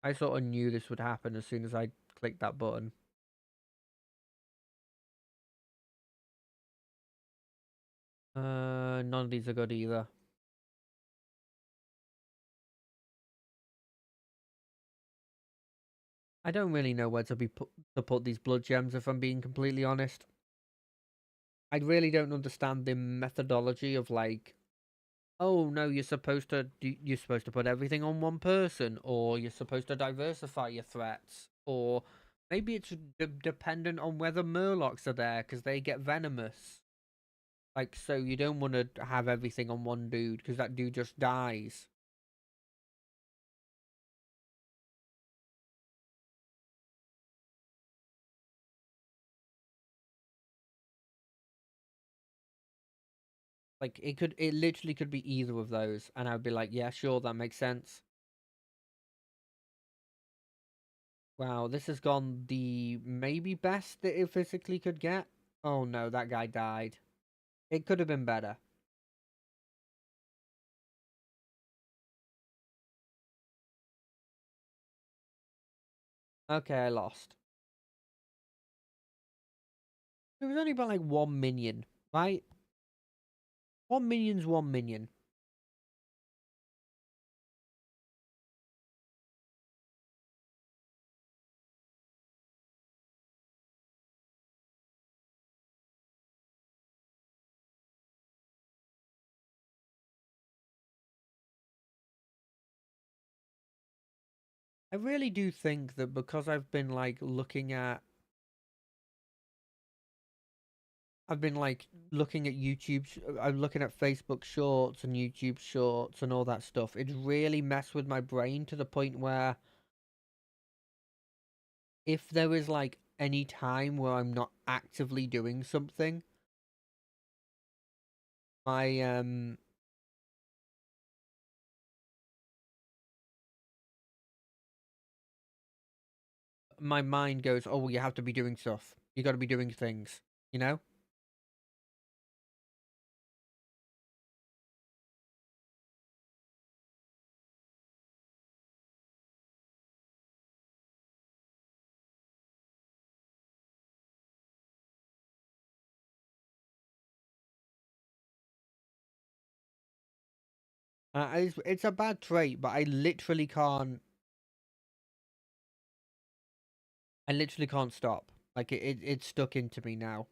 I sort of knew this would happen as soon as I clicked that button. None of these are good either. I don't really know where to put these blood gems if I'm being completely honest. I really don't understand the methodology of like, oh no, you're supposed to put everything on one person, or you're supposed to diversify your threats, or maybe it's dependent on whether murlocs are there because they get venomous. Like, so you don't want to have everything on one dude because that dude just dies. Like, it literally could be either of those, and I'd be like, yeah, sure, that makes sense. Wow, this has gone the maybe best that it physically could get. Oh no, that guy died. It could have been better. Okay, I lost. It was only about like one minion, right? One minion's one minion. I really do think that because I've been like looking at YouTube, I'm looking at Facebook Shorts and YouTube Shorts and all that stuff. It's really messed with my brain to the point where if there is like any time where I'm not actively doing something, my my mind goes, "Oh, well, you have to be doing stuff. You got to be doing things." You know? It's a bad trait, but I literally can't stop. Like it's stuck into me now.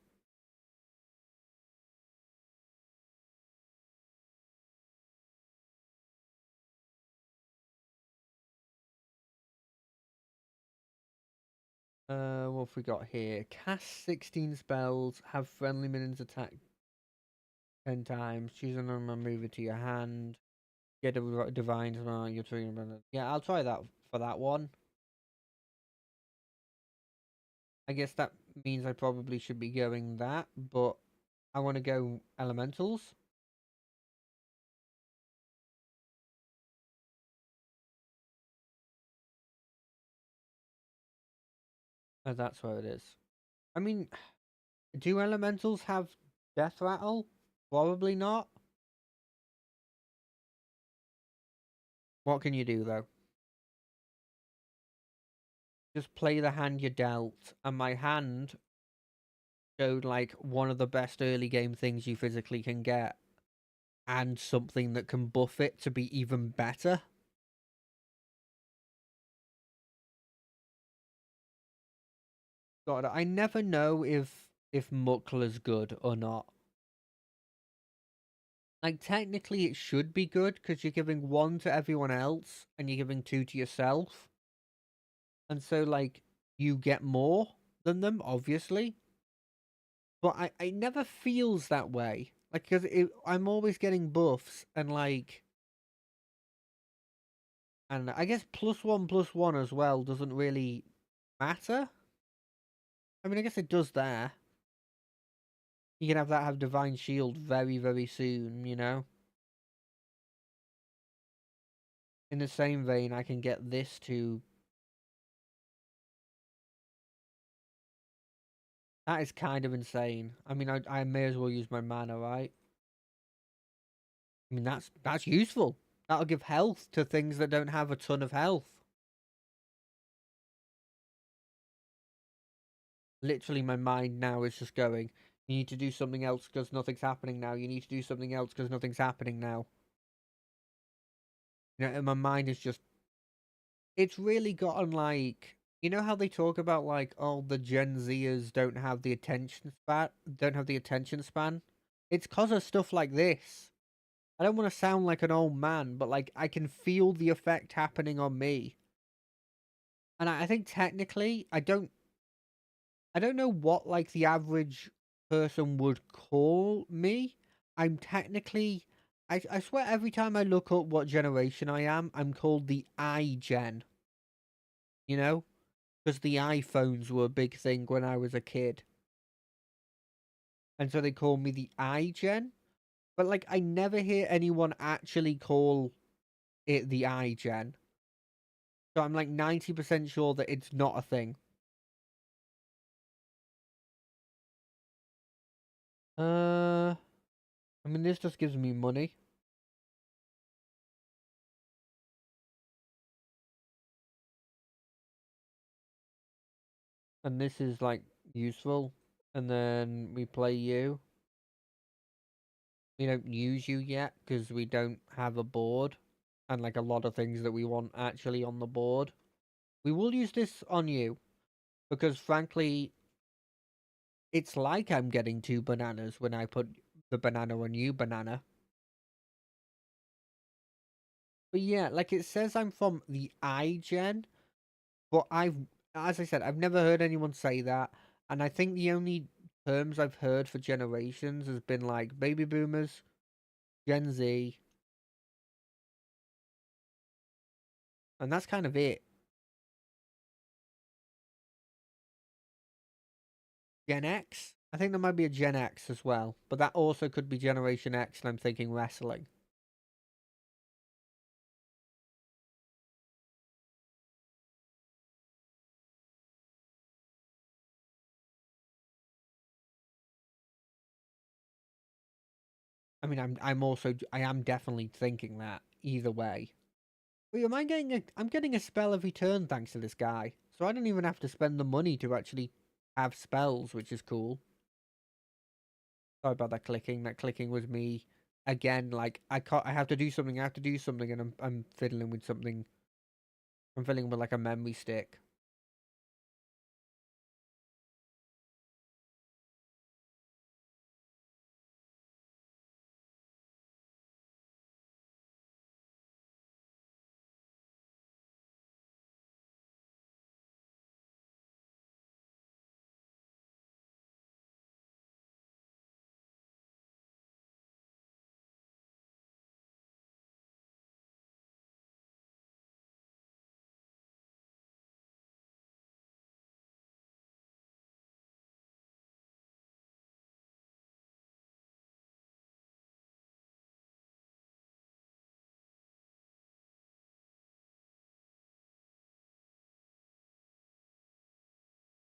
What have we got here? Cast 16 spells, have friendly minions attack. 10 times. Choose a number, move it to your hand. Get a divine smile. You're three. Yeah, I'll try that for that one. I guess that means I probably should be going that, but I want to go elementals. Oh, that's where it is. I mean, do elementals have death rattle? Probably not. What can you do though? Just play the hand you dealt, and my hand showed like one of the best early game things you physically can get, and something that can buff it to be even better. God, I never know if Muckla's good or not. Like technically it should be good because you're giving one to everyone else and you're giving two to yourself. And so like you get more than them, obviously. But I never feels that way. Like because I'm always getting buffs and like, and I guess +1/+1 as well doesn't really matter. I mean I guess it does there. You can have that have Divine Shield very, very soon, you know? In the same vein, I can get this to... That is kind of insane. I mean, I may as well use my mana, right? I mean, that's useful. That'll give health to things that don't have a ton of health. Literally, my mind now is just going, you need to do something else because nothing's happening now. You need to do something else because nothing's happening now. You know, and my mind is just... It's really gotten like... You know how they talk about like, oh, the Gen Zers don't have the attention span? It's cause of stuff like this. I don't want to sound like an old man, but like I can feel the effect happening on me. And I think technically I don't know what like the average person would call me. I'm technically I swear every time I look up what generation I am, I'm called the iGen. You know? Because the iPhones were a big thing when I was a kid. And so they call me the iGen. But like I never hear anyone actually call it the iGen. So I'm like 90% sure that it's not a thing. I mean, this just gives me money. And this is like useful. And then we play you. We don't use you yet because we don't have a board. And like a lot of things that we want actually on the board. We will use this on you. Because frankly, it's like I'm getting two bananas when I put the banana on you, banana. But yeah, like it says I'm from the iGen, but as I said, I've never heard anyone say that, and I think the only terms I've heard for generations has been like baby boomers, Gen Z, and that's kind of it. Gen X? I think there might be a Gen X as well, but that also could be Generation X, and I'm thinking wrestling. I mean, I am definitely thinking that either way. Wait, am I getting I'm getting a spell every turn thanks to this guy. So I don't even have to spend the money to actually have spells, which is cool. Sorry about that clicking. That clicking was me again. Like I have to do something. I have to do something, and I'm fiddling with something. I'm fiddling with like a memory stick.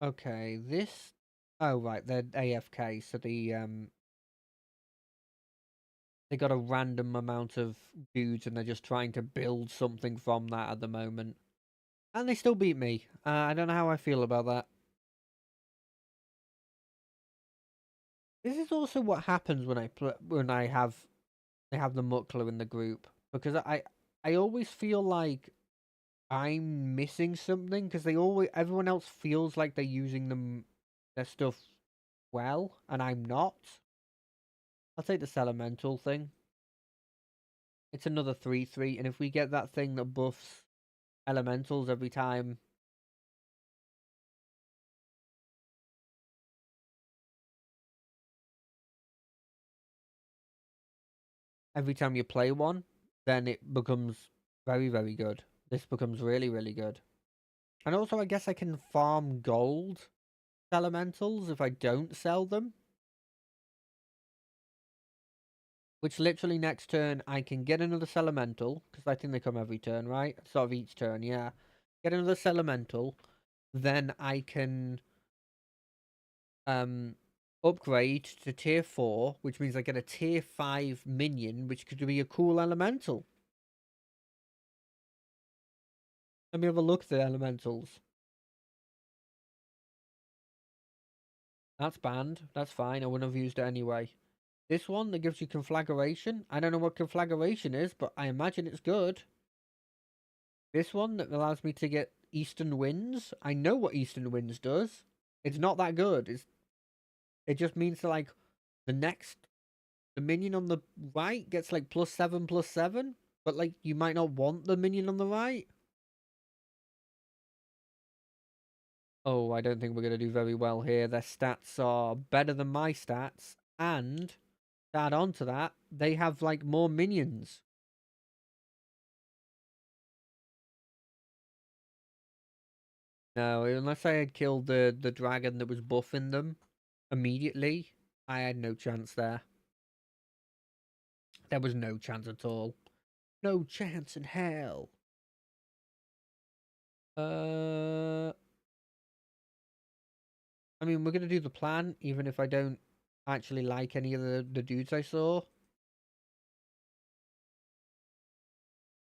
Okay, this. Oh right, they're AFK, so they got a random amount of dudes, and they're just trying to build something from that at the moment, and they still beat me. I don't know how I feel about that. This is also what happens when I have the muckler in the group, because I always feel like I'm missing something because everyone else feels like they're using their stuff well, and I'm not. I'll take this elemental thing. It's another 3/3, and if we get that thing that buffs elementals every time you play one, then it becomes very, very good. This becomes really, really good. And also, I guess I can farm gold elementals if I don't sell them. Which literally next turn I can get another Elemental, because I think they come every turn, right? Sort of each turn, yeah. Get another Elemental, then I can upgrade to tier 4, which means I get a tier 5 minion, which could be a cool Elemental. Let me have a look at the Elementals. That's banned. That's fine. I wouldn't have used it anyway. This one that gives you Conflagration. I don't know what Conflagration is, but I imagine it's good. This one that allows me to get Eastern Winds. I know what Eastern Winds does. It's not that good. It just means that like the minion on the right gets like +7/+7, but like you might not want the minion on the right. Oh, I don't think we're gonna do very well here. Their stats are better than my stats, and to add on to that, they have like more minions. No, unless I had killed the dragon that was buffing them immediately, I had no chance there. There was no chance at all. No chance in hell. Uh, I mean, we're gonna do the plan, even if I don't actually like any of the dudes I saw.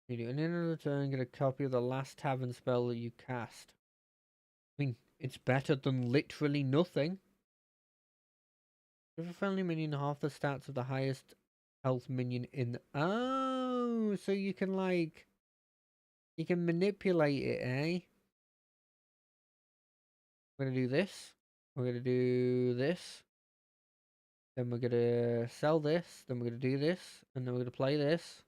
You do an end of the turn, get a copy of the last tavern spell that you cast. I mean, it's better than literally nothing. Give a friendly minion half the stats of the highest health minion in. Oh, so you can like you can manipulate it, eh? We're gonna do this. We're gonna do this. Then we're gonna sell this. Then we're gonna do this, and then we're gonna play this.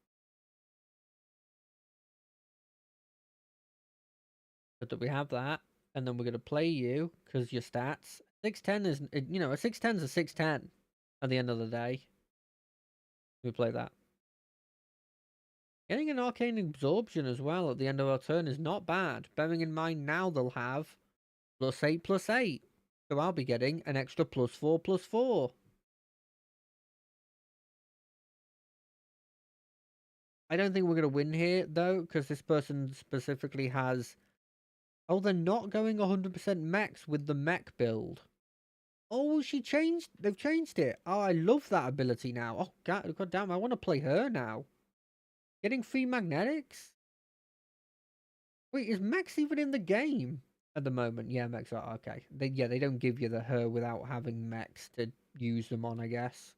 So that we have that, and then we're gonna play you because your stats 610 is a 610 is a 610. At the end of the day, we play that. Getting an arcane absorption as well at the end of our turn is not bad. Bearing in mind now they'll have +8/+8, so I'll be getting an extra +4/+4. I don't think we're gonna win here though, because this person specifically has. Oh, they're not going 100% mechs with the mech build. Oh, they've changed it. Oh, I love that ability now. Oh, God damn, I want to play her now. Getting free magnetics? Wait, is mechs even in the game at the moment? Yeah, mechs are okay. They don't give you the her without having mechs to use them on, I guess.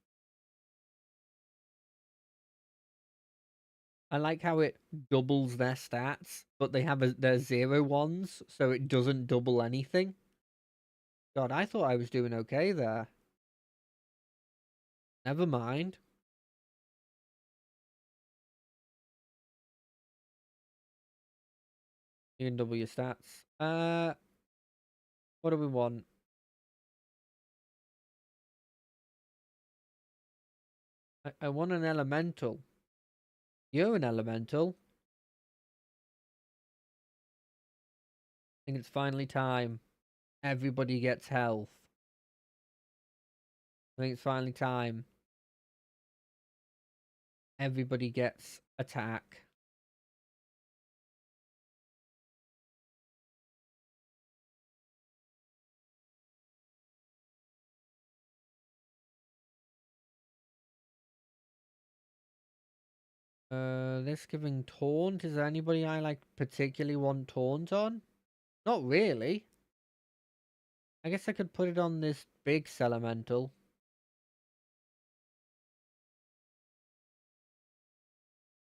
I like how it doubles their stats, but they have their 0 ones, so it doesn't double anything. God, I thought I was doing okay there. Never mind. You can double your stats. What do we want? I want an elemental. You're an elemental. I think it's finally time. Everybody gets health. I think it's finally time. Everybody gets attack. This giving taunt. Is there anybody I like particularly want taunt on? Not really. I guess I could put it on this big elemental.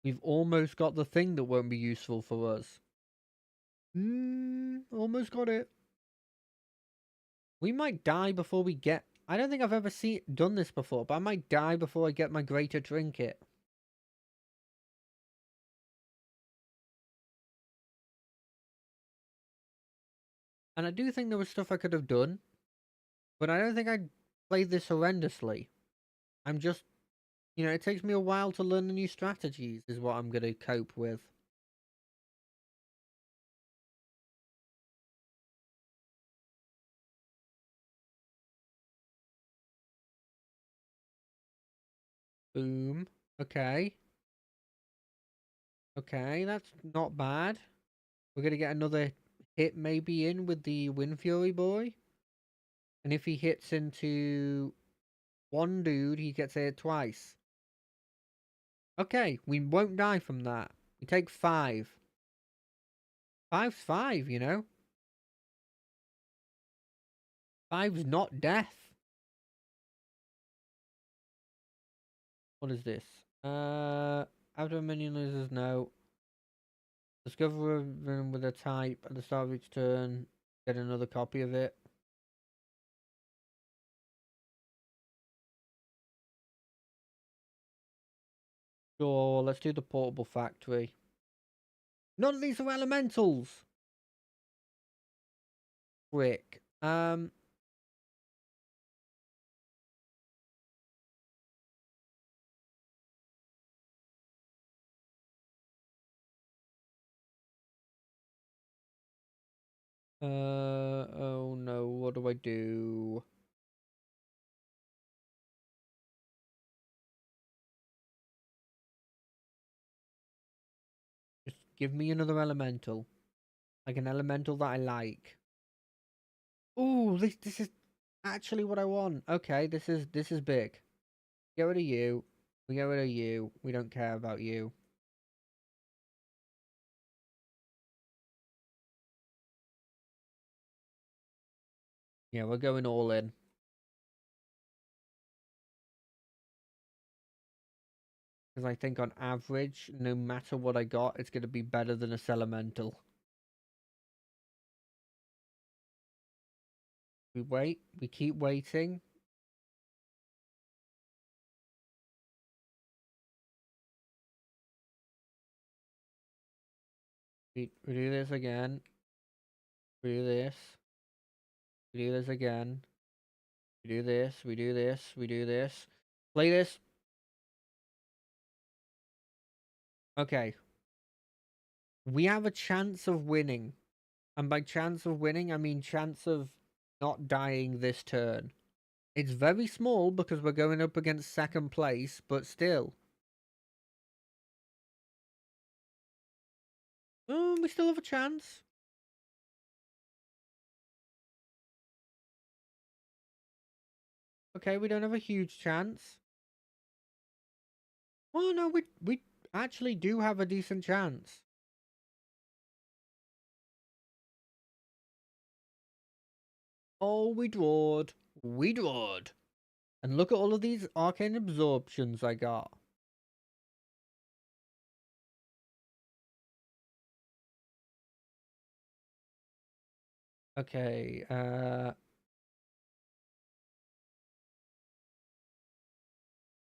We've almost got the thing that won't be useful for us. Almost got it. We might die before we get... I don't think I've ever done this before, but I might die before I get my greater trinket. And I do think there was stuff I could have done, but I don't think I played this horrendously. I'm just... You know, it takes me a while to learn the new strategies, is what I'm going to cope with. Boom. Okay. Okay, that's not bad. We're going to get another hit maybe in with the Wind Fury boy. And if he hits into one dude, he gets hit twice. Okay, we won't die from that. We take 5. 5's 5, you know? 5's not death. What is this? After a minion loses, no. Discover a villain with a type at the start of each turn. Get another copy of it. Sure, let's do the portable factory. None of these are elementals! Frick. Oh no, what do I do? Just give me another elemental. Like an elemental that I like. Ooh, this is actually what I want. Okay, this is big. Get rid of you. We get rid of you. We don't care about you. Yeah, we're going all in. Because I think on average, no matter what I got, it's going to be better than a Elemental. We wait. We keep waiting. We do this again. We do this. We do this again. We do this. We do this. We do this. Play this. Okay. We have a chance of winning. And by chance of winning, I mean chance of not dying this turn. It's very small because we're going up against second place, but still. We still have a chance. Okay, we don't have a huge chance. Well, no, we actually do have a decent chance. Oh, we drawed. We drawed. And look at all of these arcane absorptions I got. Okay,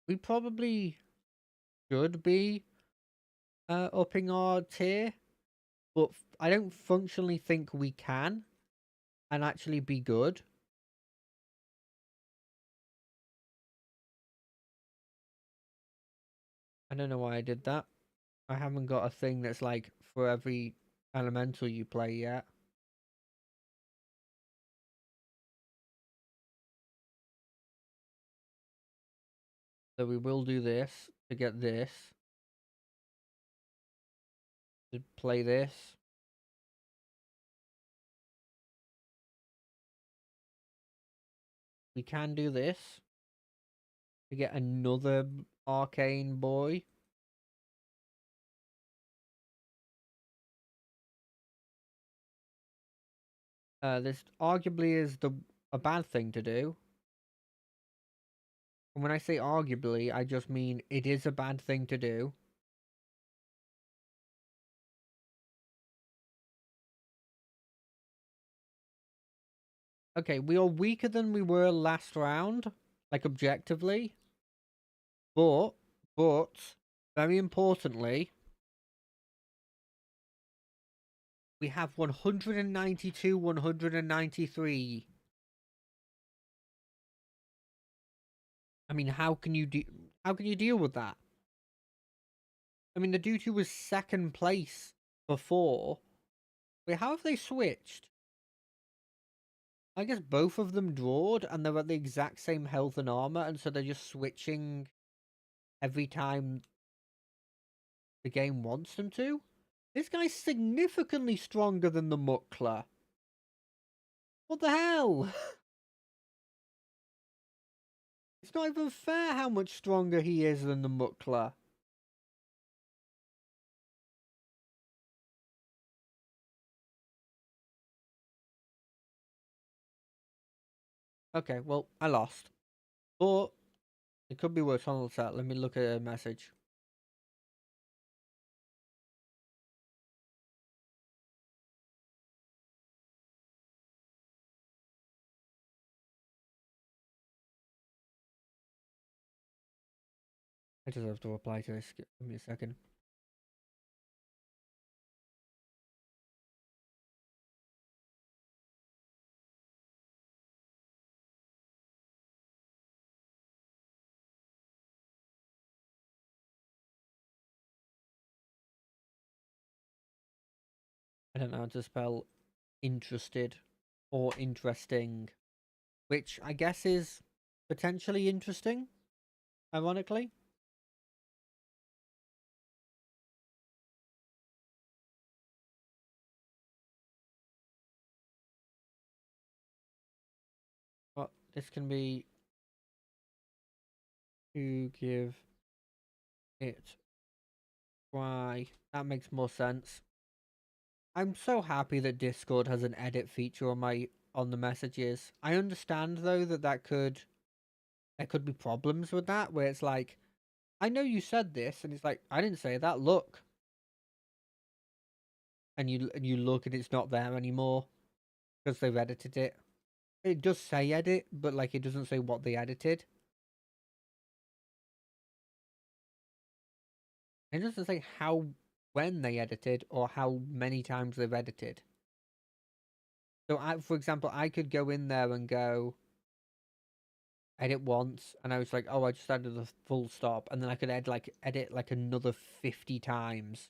we probably should be upping our tier, but I don't functionally think we can and actually be good. I don't know why I did that. I haven't got a thing that's like for every elemental you play yet. So we will do this to get this. To play this. We can do this. To get another arcane boy. This arguably is a bad thing to do. And when I say arguably, I just mean it is a bad thing to do. Okay, we are weaker than we were last round, like objectively. But, very importantly, we have 192, 193. I mean, how can you deal with that? I mean, the dude who was second place before. Wait, how have they switched? I guess both of them drawed and they're at the exact same health and armor, and so they're just switching every time the game wants them to. This guy's significantly stronger than the Muckler. What the hell? It's not even fair how much stronger he is than the Muckler. Okay, well, I lost. But it could be worse. Hold on a sec. Let me look at a message. I just have to reply to this. Give me a second. I don't know how to spell interested or interesting, which I guess is potentially interesting, ironically. But this can be to give it try. That makes more sense. I'm so happy that Discord has an edit feature on the messages. I understand though that there could be problems with that where it's like, I know you said this, and it's like, I didn't say that. Look, and you look and it's not there anymore because they've edited it. It does say edit, but like it doesn't say what they edited. It doesn't say when they edited or how many times they've edited. So, for example, I could go in there and go edit once, and I was like, oh, I just added a full stop, and then I could edit like another 50 times.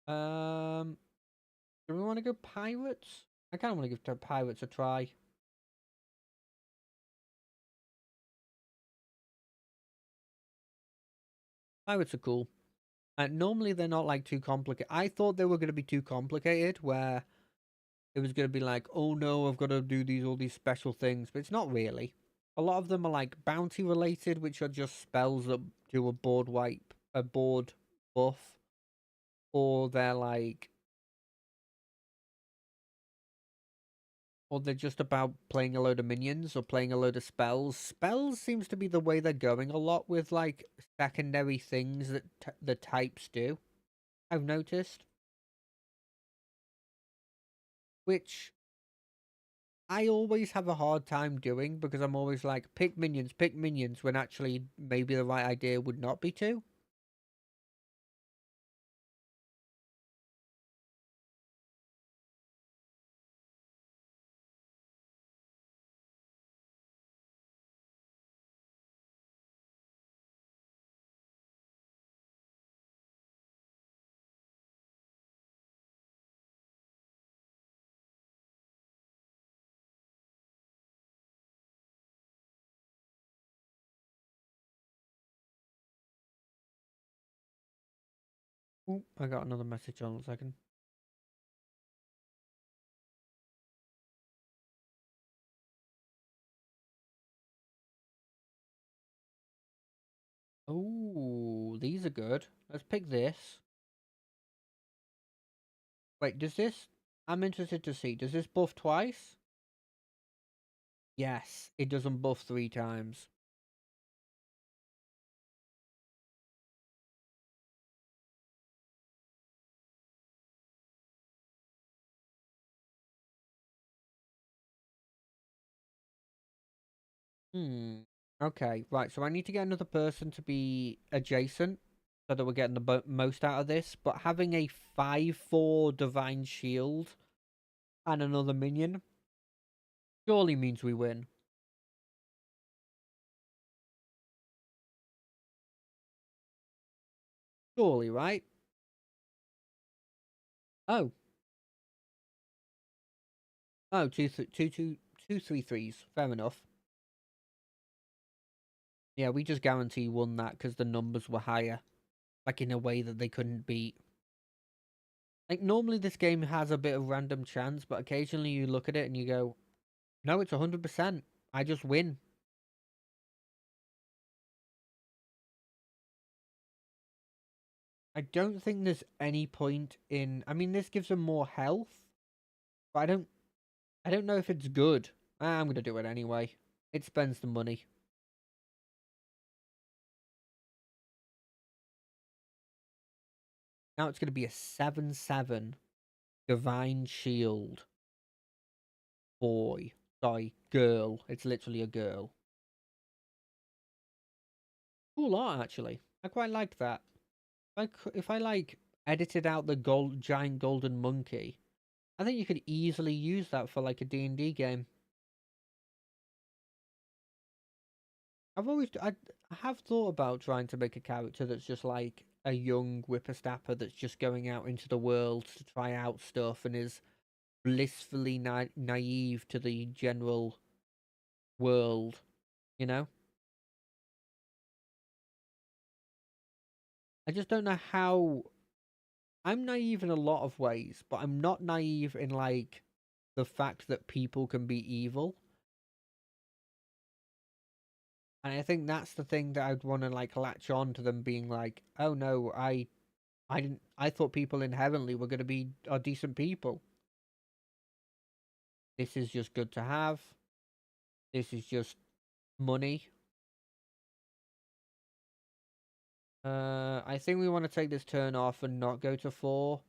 Do we want to go pirates? I kind of want to give pirates a try. Pirates are cool. Normally they're not like too complicated. I thought they were going to be too complicated, where it was going to be like, oh no, I've got to do all these special things, but it's not really. A lot of them are like bounty related, which are just spells that do a board buff, or they're like, or they're just about playing a load of minions or playing a load of spells. Spells seems to be the way they're going a lot with like secondary things that the types do. I've noticed, which I always have a hard time doing because I'm always like, pick minions, when actually maybe the right idea would not be to. Ooh, I got another message on a second. Oh, these are good. Let's pick this. Wait, does this... I'm interested to see. Does this buff twice? Yes, it doesn't buff 3 times. Hmm. Okay, right. So I need to get another person to be adjacent so that we're getting the most out of this. But having a 5/4 Divine Shield and another minion surely means we win. Surely, right? Oh. Oh, two, 3/3s. Fair enough. Yeah, we just guarantee won that because the numbers were higher. Like in a way that they couldn't beat. Like normally this game has a bit of random chance, but occasionally you look at it and you go, no, it's 100%. I just win. I don't think there's any point in... I mean, this gives them more health, but I don't know if it's good. I'm gonna do it anyway. It spends the money. Now it's gonna be a 7/7 Divine Shield. Boy. Sorry, girl. It's literally a girl. Cool art, actually. I quite like that. If I like edited out the giant golden monkey, I think you could easily use that for like a D&D game. I have thought about trying to make a character that's just like a young whippersnapper that's just going out into the world to try out stuff and is blissfully naive to the general world, you know? I just don't know how... I'm naive in a lot of ways, but I'm not naive in like the fact that people can be evil. And I think that's the thing that I'd want to like latch on to them being like, oh no, I thought people inherently were going to be are decent people. This is just good to have. This is just money. I think we want to take this turn off and not go to 4,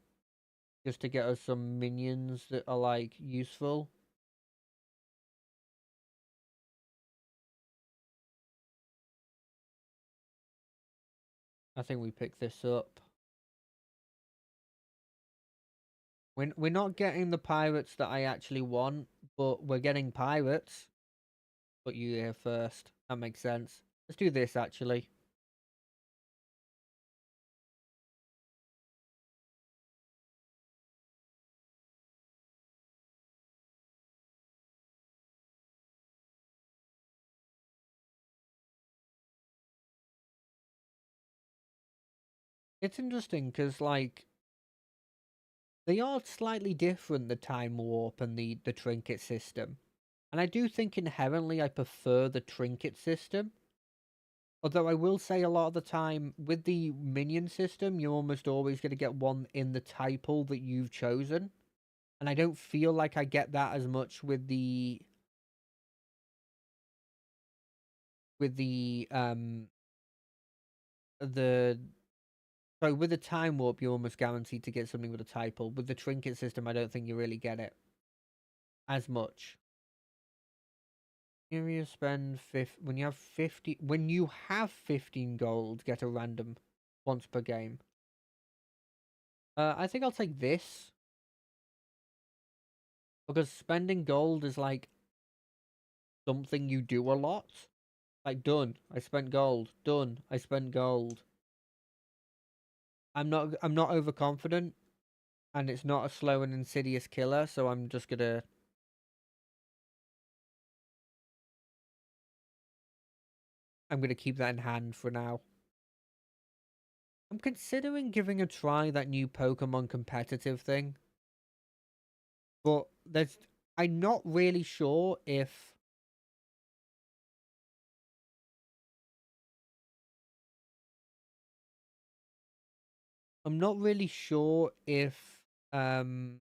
just to get us some minions that are like useful. I think we pick this up. We're not getting the pirates that I actually want, but we're getting pirates. Put you here first. That makes sense. Let's do this actually. It's interesting because like they are slightly different, the time warp and the trinket system. And I do think inherently I prefer the trinket system. Although I will say a lot of the time, with the minion system, you're almost always going to get one in the typal that you've chosen. And I don't feel like I get that as much with the... With the... So with the time warp, you're almost guaranteed to get something with a typal. With the trinket system, I don't think you really get it as much. You spend when you have 50 when you have 15 gold, get a random once per game. I think I'll take this because spending gold is like something you do a lot. Like done, I spent gold. Done, I spent gold. I'm not overconfident, and it's not a slow and insidious killer, so I'm just gonna... I'm gonna keep that in hand for now. I'm considering giving a try that new Pokemon competitive thing. But I'm not really sure if... I'm not really sure if um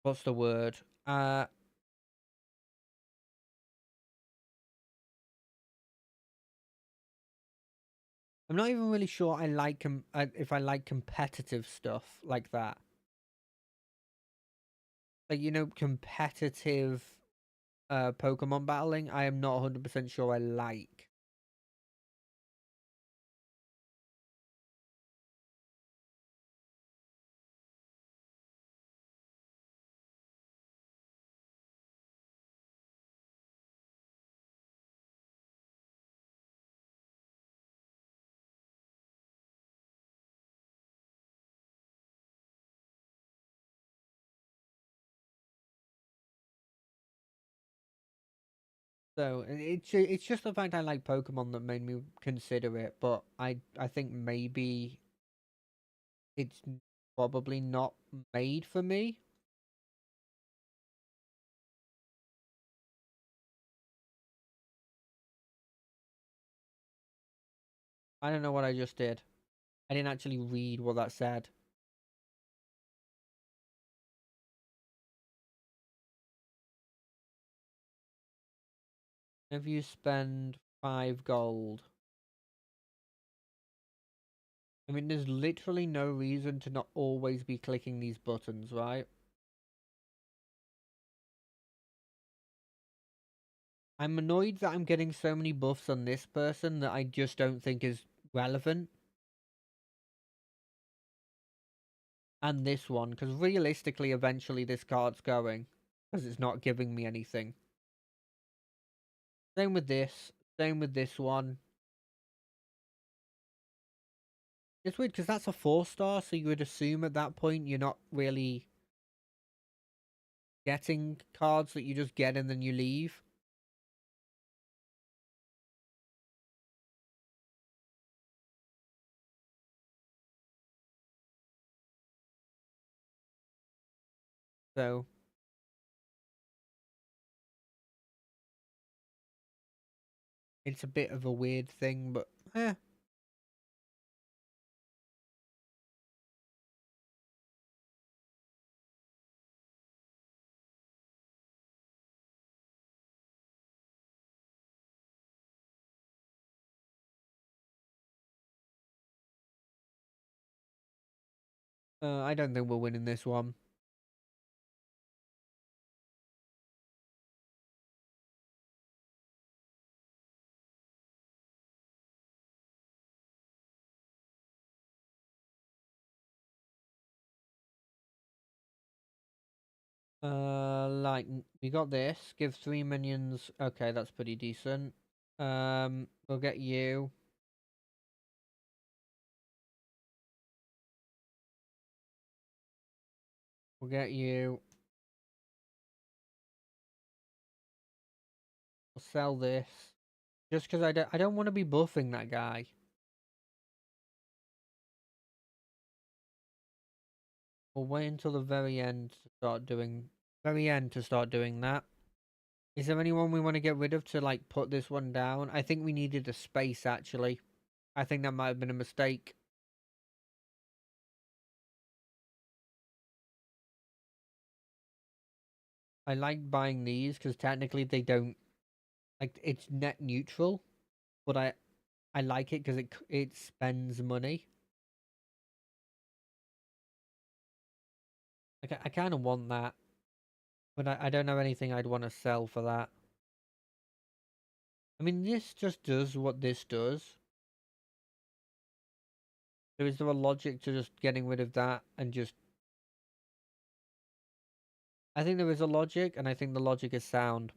what's the word? I'm not even really sure I like if I like competitive stuff like that. Like, competitive Pokemon battling, I am not 100% sure I like. So it's just the fact I like Pokemon that made me consider it, but I think maybe it's probably not made for me. I don't know what I just did. I didn't actually read what that said. If you spend 5 gold, I mean, there's literally no reason to not always be clicking these buttons, right? I'm annoyed that I'm getting so many buffs on this person that I just don't think is relevant. And this one, because realistically, eventually this card's going, because it's not giving me anything. Same with this. Same with this one. It's weird because that's a 4-star, so you would assume at that point you're not really getting cards that you just get and then you leave. So it's a bit of a weird thing, but eh. I don't think we're winning this one. Like we got this. Give 3 minions. Okay, that's pretty decent. We'll get you. We'll get you. We'll sell this. Just because I don't want to be buffing that guy. We'll wait until the very end to start doing that. Is there anyone we want to get rid of to like put this one down? I think we needed a space actually. I think that might have been a mistake. I like buying these because technically they don't like it's net neutral, but I like it because it spends money. Like I kind of want that, but I don't have anything I'd want to sell for that. I mean, this just does what this does. So is there a logic to just getting rid of that and just? I think there is a logic, and I think the logic is sound.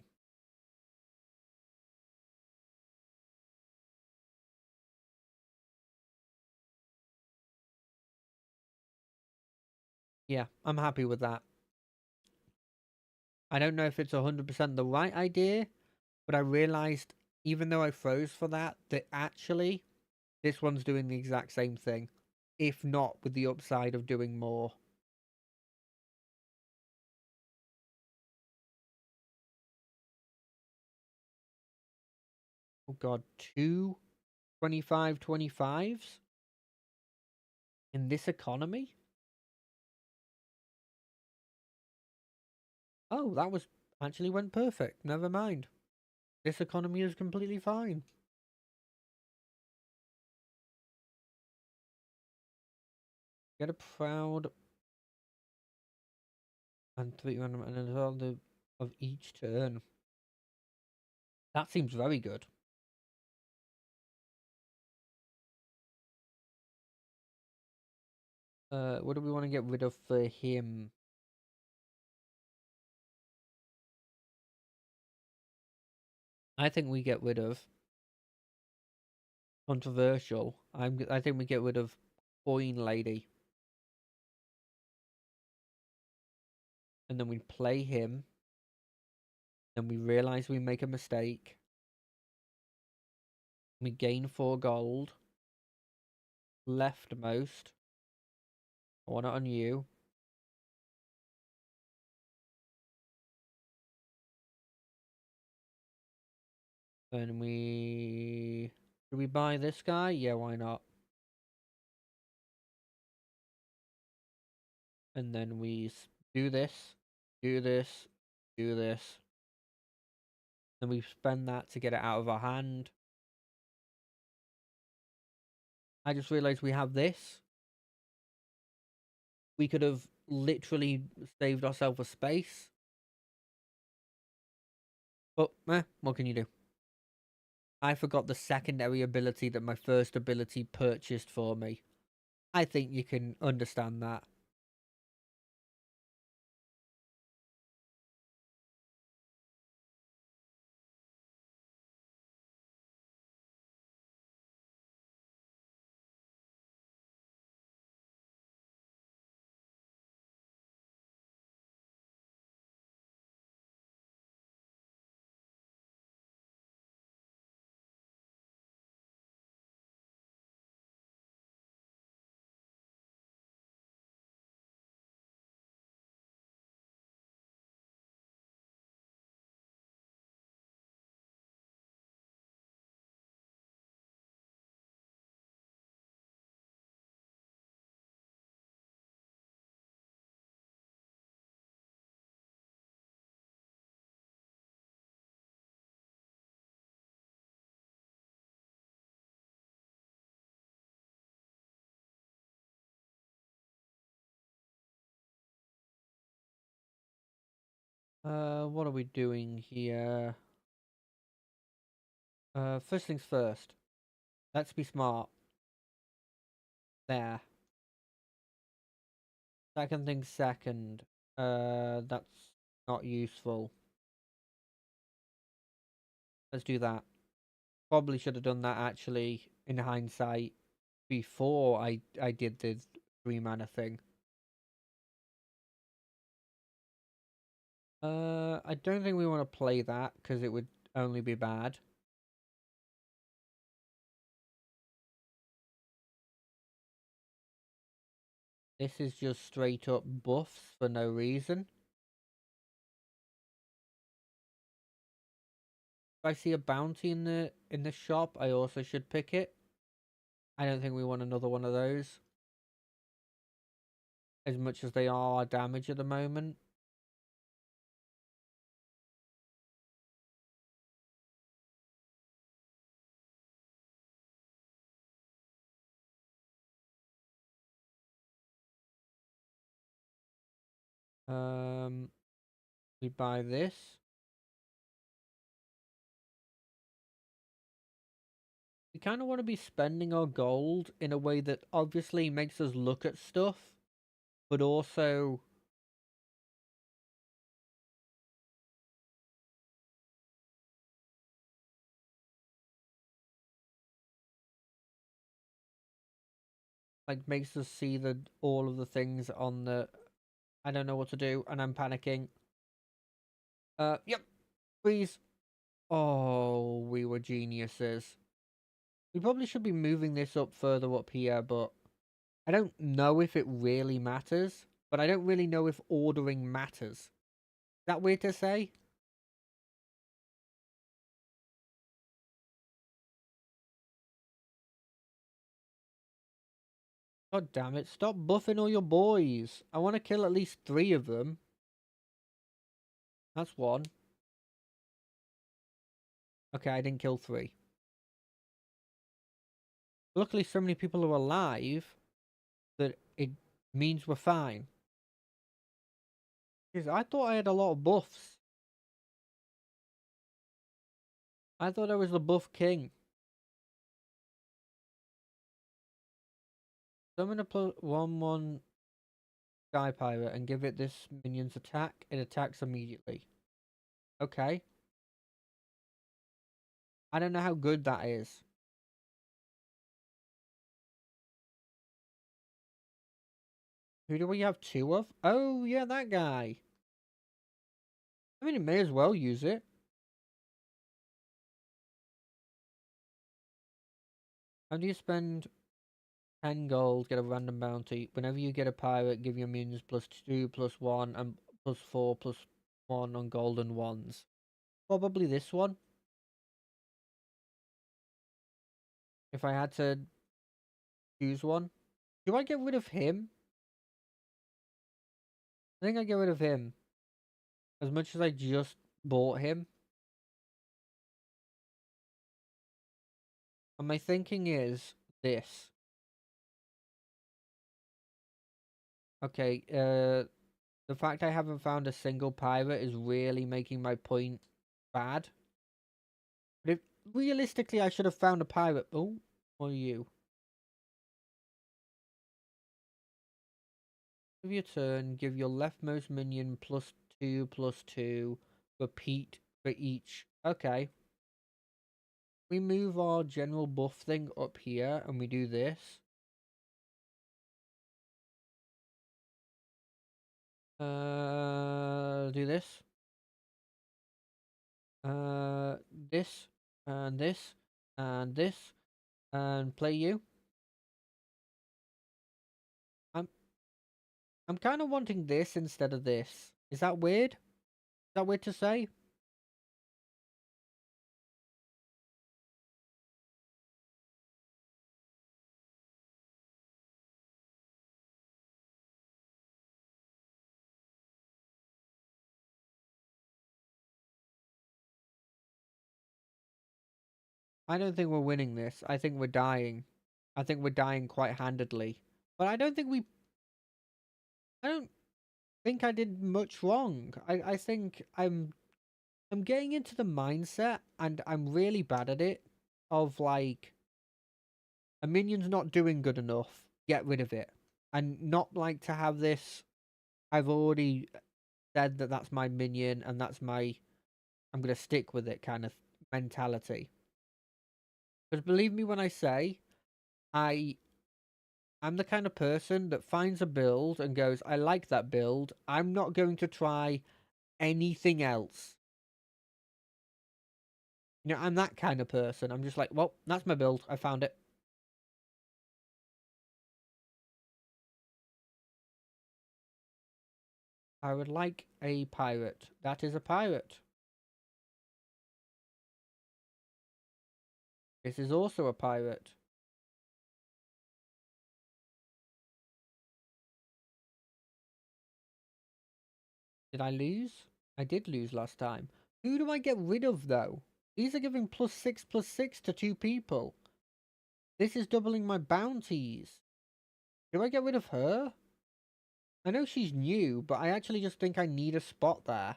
Yeah, I'm happy with that. I don't know if it's 100% the right idea, but I realized, even though I froze for that actually, this one's doing the exact same thing. If not with the upside of doing more. Oh god, 2 25 25s in this economy? Oh, that was actually went perfect. Never mind. This economy is completely fine. Get a proud and 3 random and at the end of each turn. That seems very good. What do we want to get rid of for him? I think we get rid of controversial. I think we get rid of Coin Lady. And then we play him. Then we realize we make a mistake. We gain 4 gold. Leftmost. I want it on you. Then do we buy this guy? Yeah, why not? And then we do this, do this, do this. Then we spend that to get it out of our hand. I just realized we have this. We could have literally saved ourselves a space. But, what can you do? I forgot the secondary ability that my first ability purchased for me. I think you can understand that. What are we doing here? First things first. Let's be smart. There. Second thing second. That's not useful. Let's do that. Probably should have done that actually in hindsight before I did the 3 mana thing. I don't think we want to play that because it would only be bad. This is just straight up buffs for no reason. If I see a bounty in the shop, I also should pick it. I don't think we want another one of those. As much as they are damage at the moment. We buy this. We kind of want to be spending our gold in a way that obviously makes us look at stuff, but also like makes us see all of the things on the. I don't know what to do, and I'm panicking. Yep, please. Oh, we were geniuses. We probably should be moving this up further up here, but I don't know if it really matters. But I don't really know if ordering matters. Is that weird to say? God damn it, stop buffing all your boys. I want to kill at least 3 of them. That's 1. Okay, I didn't kill 3. Luckily, so many people are alive that it means we're fine. Because I thought I had a lot of buffs. I thought I was the buff king. So I'm going to put 1/1 Sky Pirate and give it this minion's attack. It attacks immediately. Okay. I don't know how good that is. Who do we have 2 of? Oh, yeah, that guy. I mean, it may as well use it. How do you spend 10 gold, get a random bounty? Whenever you get a pirate, give your minions +2, +1, and +4, +1 on golden ones. Probably this one. If I had to choose one. Do I get rid of him? I think I get rid of him. As much as I just bought him. And my thinking is this. Okay, the fact I haven't found a single pirate is really making my point bad. But if realistically I should have found a pirate. Oh, what are you? Give your turn, give your leftmost minion +2/+2. Repeat for each. Okay. We move our general buff thing up here and we do this. Do this. This and this and this and play you. I'm kind of wanting this instead of this. Is that weird? Is that weird to say? I don't think we're winning this. I think we're dying. I think we're dying quite handedly. But I don't think I don't think I did much wrong. I think I'm getting into the mindset and I'm really bad at it of like a minion's not doing good enough, get rid of it. And not like to have this I've already said that that's my minion and that's my I'm going to stick with it kind of mentality. Because believe me when I say I'm the kind of person that finds a build and goes, I like that build. I'm not going to try anything else. You know, I'm that kind of person. I'm just like, well, that's my build. I found it. I would like a pirate. That is a pirate. This is also a pirate. Did I lose? I did lose last time. Who do I get rid of, though? These are giving +6/+6 to 2 people. This is doubling my bounties. Do I get rid of her? I know she's new, but I actually just think I need a spot there.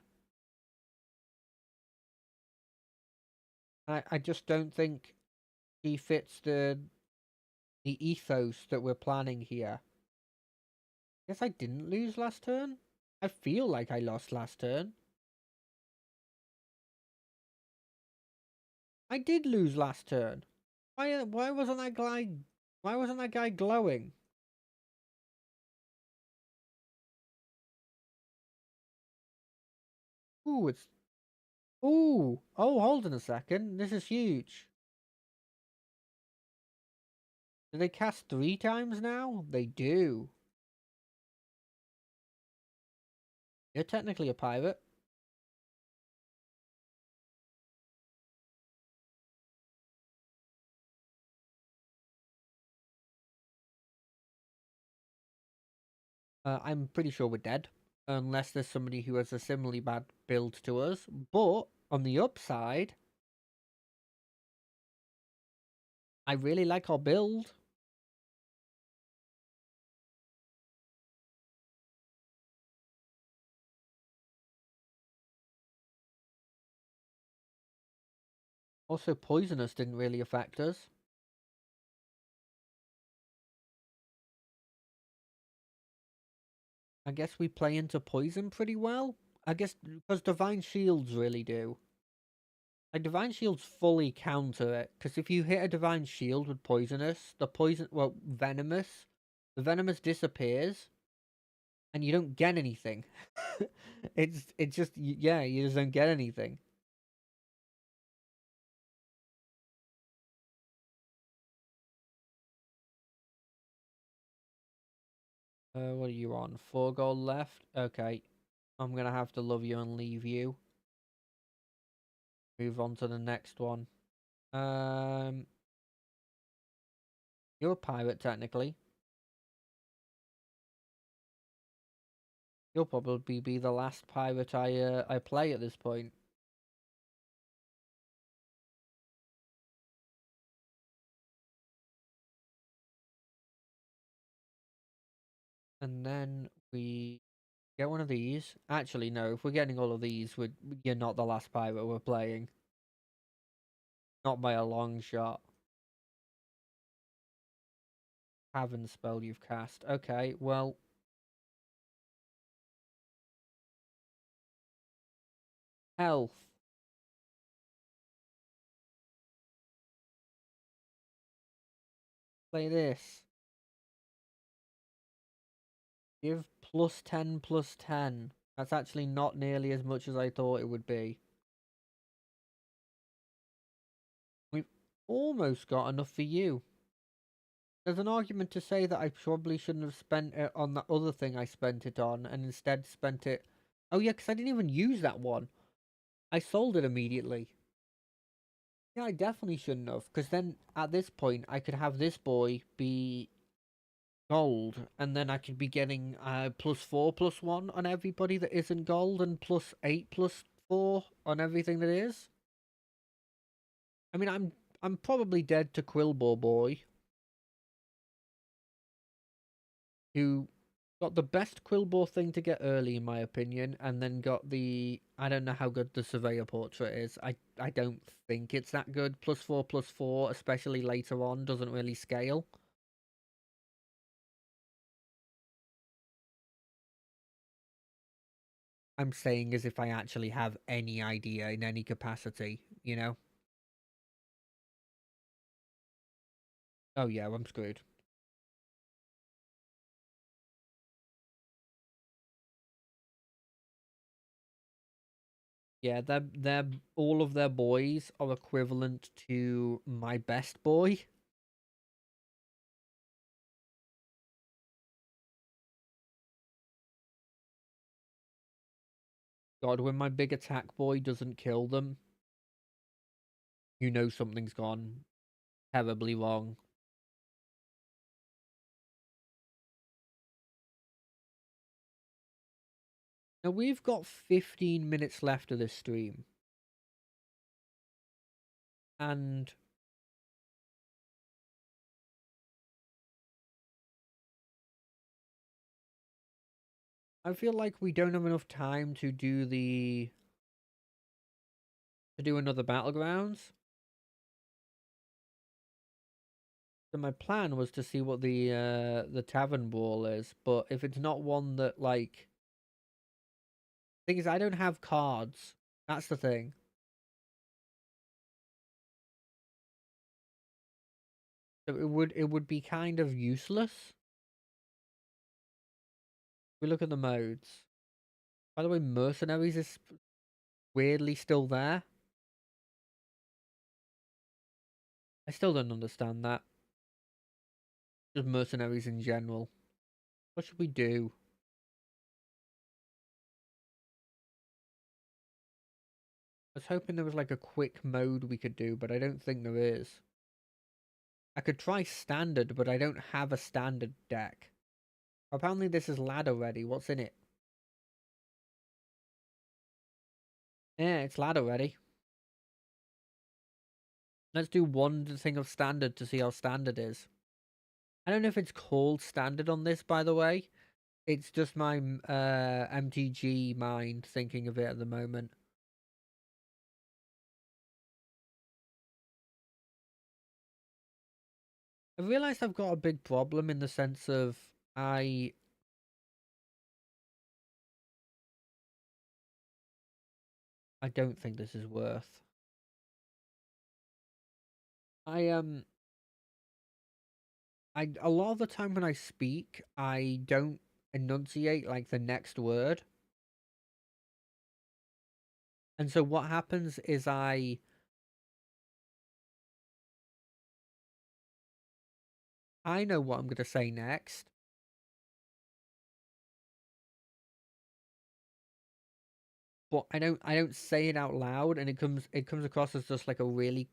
I just don't think she fits the ethos that we're planning here. Guess I didn't lose last turn? I feel like I lost last turn. I did lose last turn. Why wasn't that guy glowing? Ooh, it's ooh. Oh, hold on a second. This is huge. Do they cast 3 times now? They do. You're technically a pirate. I'm pretty sure we're dead. Unless there's somebody who has a similarly bad build to us. But on the upside, I really like our build. Also, poisonous didn't really affect us. I guess we play into poison pretty well. I guess because Divine Shields really do. Like, Divine Shields fully counter it. Because if you hit a Divine Shield with poisonous, venomous, the venomous disappears, and you don't get anything. It's just, yeah, you just don't get anything. What are you on? 4 gold left? Okay. I'm gonna have to love you and leave you. Move on to the next one. Um, you're a pirate technically. You'll probably be the last pirate I play at this point. And then we get one of these. Actually, no. If we're getting all of these, you're not the last pirate we're playing. Not by a long shot. Haven't spell you've cast. Okay, well, health. Play this. Give +10 +10. That's actually not nearly as much as I thought it would be. We've almost got enough for you. There's an argument to say that I probably shouldn't have spent it on that other thing I spent it on and instead spent it. Oh, yeah, because I didn't even use that one. I sold it immediately. Yeah, I definitely shouldn't have, because then at this point I could have this boy be gold, and then I could be getting +4 +1 on everybody that isn't gold, and +8 +4 on everything that is. I mean, I'm probably dead to Quillbore Boy, who got the best Quillbore thing to get early, in my opinion, and then got the... I don't know how good the Surveyor Portrait is. I don't think it's that good. +4 +4, especially later on, doesn't really scale. I'm saying as if I actually have any idea in any capacity, you know? Oh yeah, I'm screwed. Yeah, they're all of their boys are equivalent to my best boy. God, when my big attack boy doesn't kill them, you know something's gone terribly wrong. Now we've got 15 minutes left of this stream. And I feel like we don't have enough time to do another battlegrounds. So my plan was to see what the tavern brawl is, but if it's not one that like... Thing is, I don't have cards. That's the thing. So it would be kind of useless. We look at the modes. By the way, mercenaries is weirdly still there. I still don't understand that. Just mercenaries in general. What should we do? I was hoping there was like a quick mode we could do, but I don't think there is. I could try standard, but I don't have a standard deck. Apparently this is ladder ready. What's in it? Yeah, it's ladder ready. Let's do one thing of standard to see how standard is. I don't know if it's called standard on this, by the way. It's just my MTG mind thinking of it at the moment. I realized I've got a big problem in the sense of I don't think this is worth. I a lot of the time when I speak, I don't enunciate like the next word. And so what happens is I know what I'm going to say next, but I don't say it out loud, and it comes across as just like a really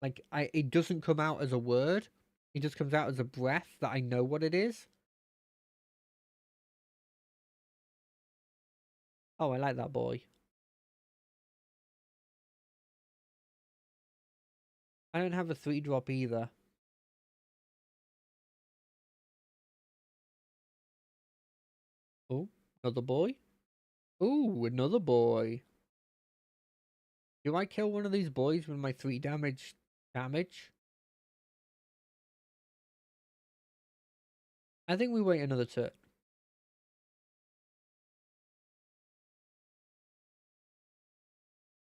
like it doesn't come out as a word. It just comes out as a breath that I know what it is. Oh, I like that boy. I don't have a 3-drop either. Oh, another boy. Ooh, another boy. Do I kill one of these boys with my 3 damage? I think we wait another turn.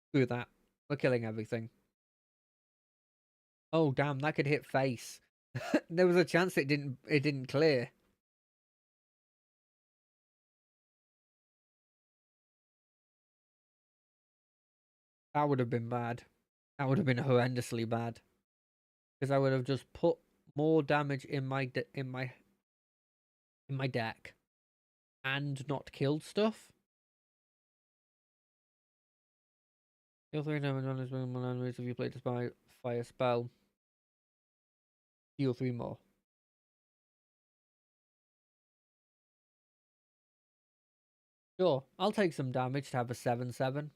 Screw that. We're killing everything. Oh damn, that could hit face. There was a chance it didn't clear. That would have been bad. That would have been horrendously bad. Because I would have just put more damage in my deck and not killed stuff. Deal 3 damage on his enemies if you play this by fire spell. Deal 3 more. Sure, I'll take some damage to have a 7/7.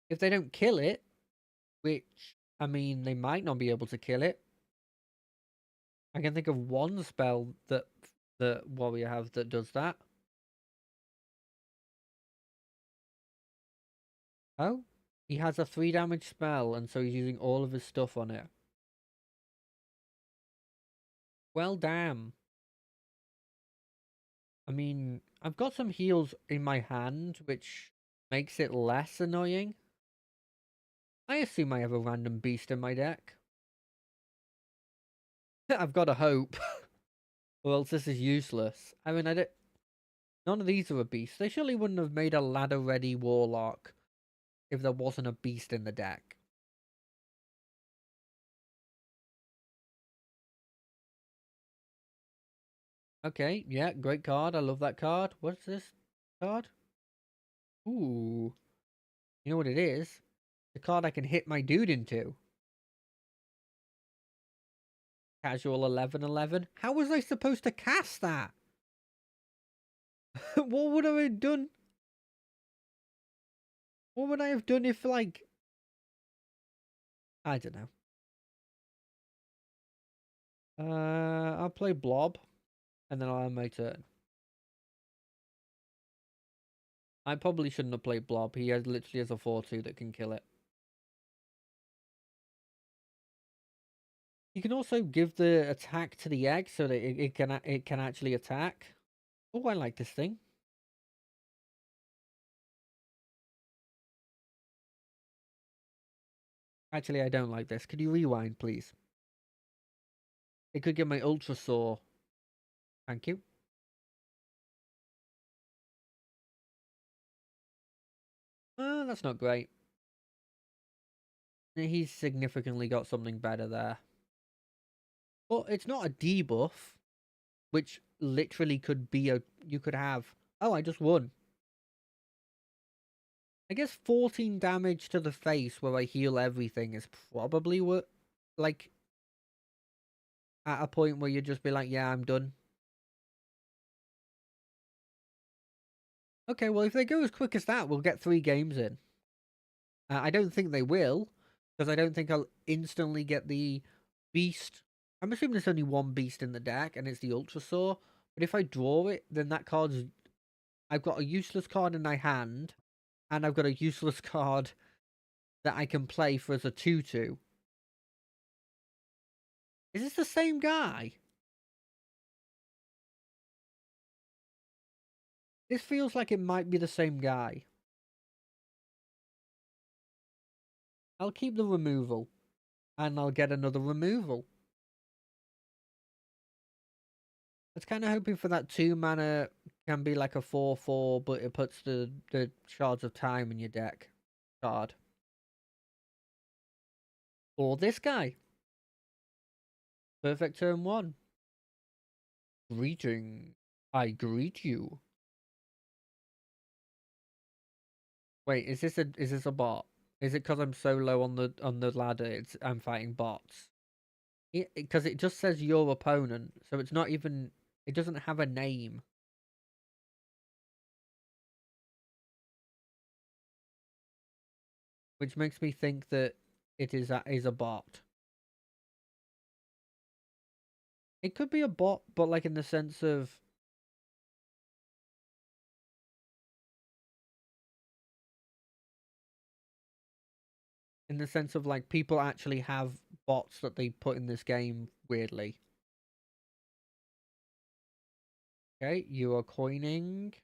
If they don't kill it, which, I mean, they might not be able to kill it. I can think of one spell that the warrior have that does that. Oh, he has a 3 damage spell, and so he's using all of his stuff on it. Well, damn. I mean, I've got some heals in my hand, which makes it less annoying. I assume I have a random beast in my deck. I've got to hope, or else this is useless. I mean, none of these are a beast. They surely wouldn't have made a ladder-ready warlock if there wasn't a beast in the deck. Okay, yeah, great card. I love that card. What's this card? Ooh, you know what it is? The card I can hit my dude into. Casual 11/11. How was I supposed to cast that? What would I have done? What would I have done if, like, I don't know. I'll play Blob, and then I'll have my turn. I probably shouldn't have played Blob. He literally has a 4/2 that can kill it. You can also give the attack to the egg so that it can actually attack. Oh, I like this thing. Actually, I don't like this. Could you rewind, please? It could get my Ultra Saw. Thank you. That's not great. He's significantly got something better there. But it's not a debuff, which literally could be you could have. Oh, I just won. I guess 14 damage to the face where I heal everything is probably what, like, at a point where you'd just be like, yeah, I'm done? Okay, well, if they go as quick as that, we'll get 3 games in. I don't think they will, because I don't think I'll instantly get the beast. I'm assuming there's only one beast in the deck, and it's the Ultra Saw. But if I draw it, then that card's... I've got a useless card in my hand, and I've got a useless card that I can play for as a 2/2. Is this the same guy? This feels like it might be the same guy. I'll keep the removal, and I'll get another removal. I was kind of hoping for that 2 mana can be like a 4/4, but it puts the Shards of Time in your deck card. Or this guy. Perfect turn 1. Greeting. I greet you. Wait, is this a bot? Is it because I'm so low on the ladder? I'm fighting bots. Because it just says your opponent, so it's not even. It doesn't have a name, which makes me think that it is a bot. It could be a bot, but like in the sense of like people actually have bots that they put in this game weirdly. Okay, you are coining.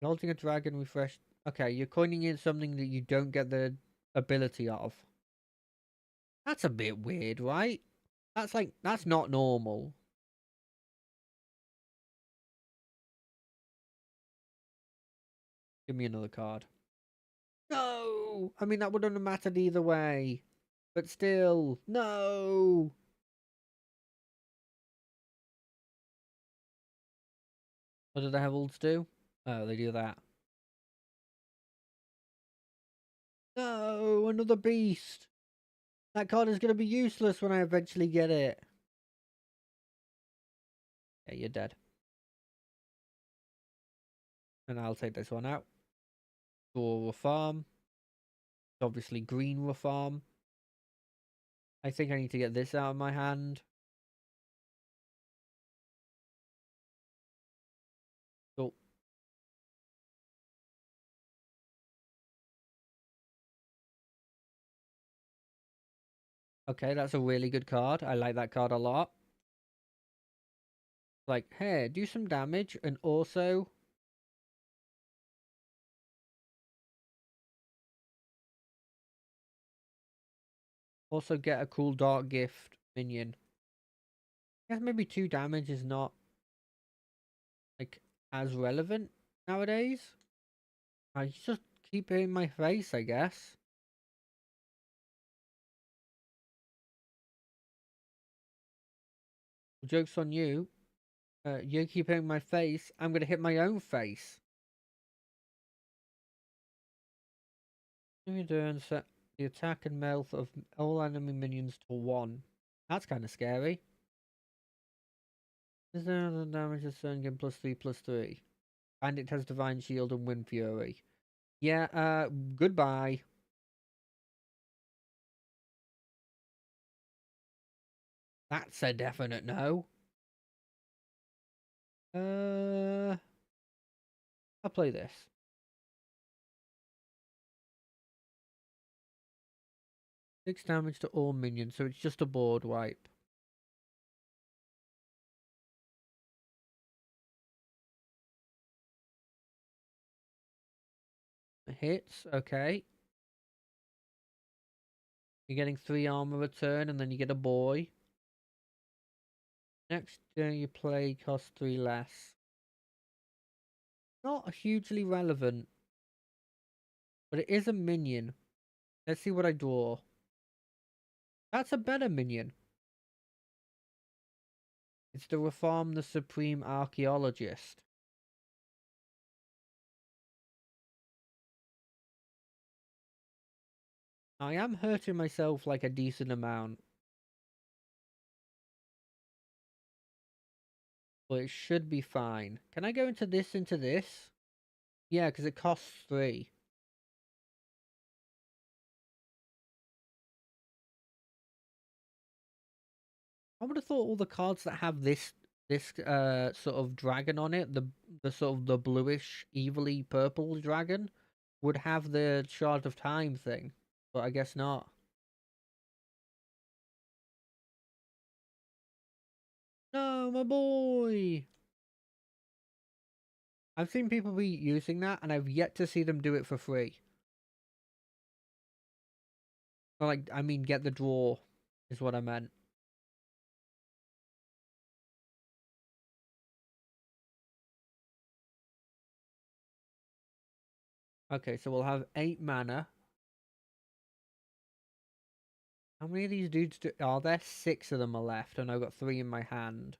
Holding a dragon refresh. Okay, you're coining in something that you don't get the ability of. That's a bit weird, right? That's not normal. Give me another card. No! I mean, that wouldn't have mattered either way. But still, no! What do the Heralds do? Oh, they do that. No! Another beast! That card is going to be useless when I eventually get it. Yeah, you're dead. And I'll take this one out. Draw a farm. Obviously green farm. I think I need to get this out of my hand. Cool. Okay, that's a really good card. I like that card a lot. Like, hey, do some damage and also get a cool dark gift minion. I guess maybe 2 damage is not like as relevant nowadays. I just keep it in my face, I guess. Joke's on you. You keep hitting my face. I'm gonna hit my own face. You turn set the attack and health of all enemy minions to 1. That's kind of scary. Is there another damage a certain game +3/+3? And it has Divine Shield and Wind Fury. Yeah, goodbye. That's a definite no. I'll play this. 6 damage to all minions, so it's just a board wipe. Hits, okay. You're getting 3 armor a turn, and then you get a boy. Next turn you play costs 3 less. Not hugely relevant, but it is a minion. Let's see what I draw. That's a better minion. It's to reform the Supreme Archaeologist. I am hurting myself like a decent amount. But it should be fine. Can I go into this, Yeah, because it costs 3. I would have thought all the cards that have this sort of dragon on it, the sort of the bluish, evilly purple dragon, would have the Shard of Time thing. But I guess not. No, my boy! I've seen people be using that, and I've yet to see them do it for free. Or like, I mean, get the draw, is what I meant. Okay, so we'll have 8 mana. How many of these dudes are there? 6 of them are left, and I've got 3 in my hand.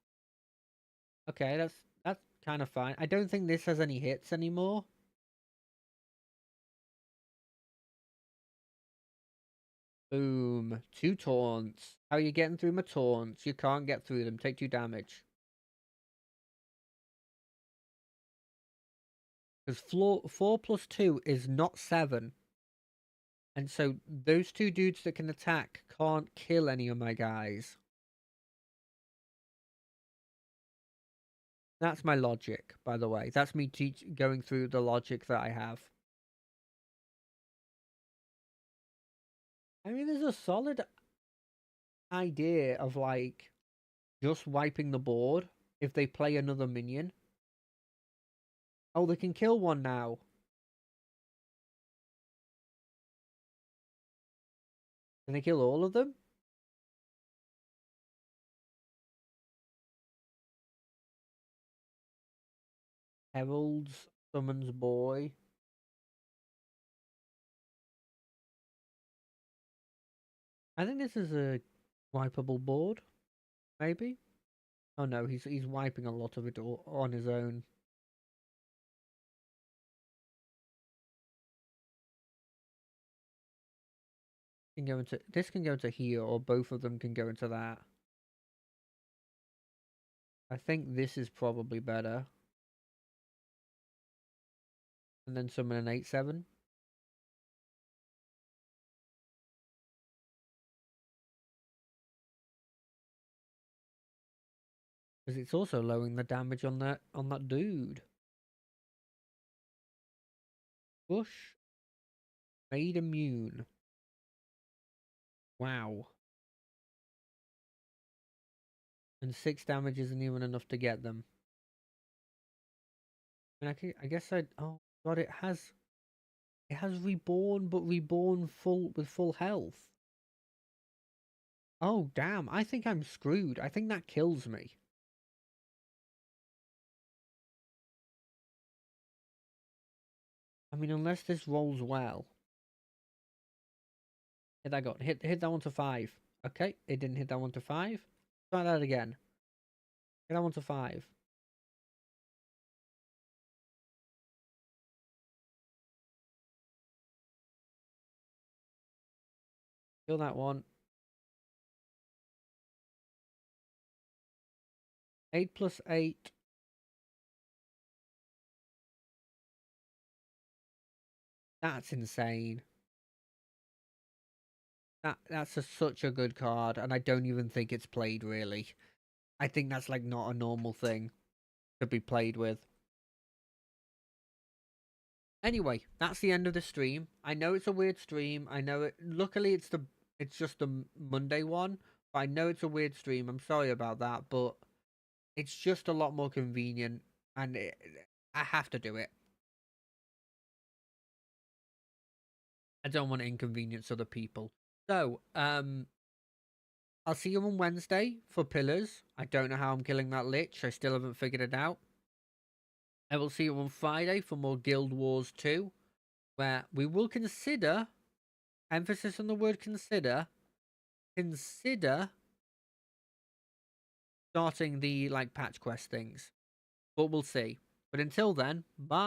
Okay, that's kind of fine. I don't think this has any hits anymore. Boom. 2 taunts. How are you getting through my taunts? You can't get through them. Take 2 damage. Because 4 plus 2 is not 7. And so those 2 dudes that can attack can't kill any of my guys. That's my logic, by the way. That's me going through the logic that I have. I mean, there's a solid idea of, like, just wiping the board if they play another minion. Oh, they can kill one now. Can they kill all of them? Heralds, summons boy. I think this is a wipeable board, maybe. Oh no, he's wiping a lot of it on his own. This can go into here, or both of them can go into that. I think this is probably better. And then summon an 8/7. Because it's also lowering the damage on that dude. Bush made immune. Wow. And 6 damage isn't even enough to get them. I mean, I guess I'd. Oh god, it has reborn, but reborn with full health. Oh damn! I think I'm screwed. I think that kills me. I mean, unless this rolls well. Hit that got hit that one to 5. Okay, it didn't hit that one to 5. Try that again. Hit that one to 5. Kill that one. 8 plus 8. That's insane. That's such a good card, and I don't even think it's played really. I think that's like not a normal thing to be played with. Anyway, that's the end of the stream. I know it's a weird stream. I know it. Luckily, it's just the Monday one. But I know it's a weird stream. I'm sorry about that, but it's just a lot more convenient, and I have to do it. I don't want to inconvenience other people. So, I'll see you on Wednesday for Pillars. I don't know how I'm killing that Lich. I still haven't figured it out. I will see you on Friday for more Guild Wars 2, where we will consider, emphasis on the word consider starting the like patch quest things. But we'll see. But until then, bye.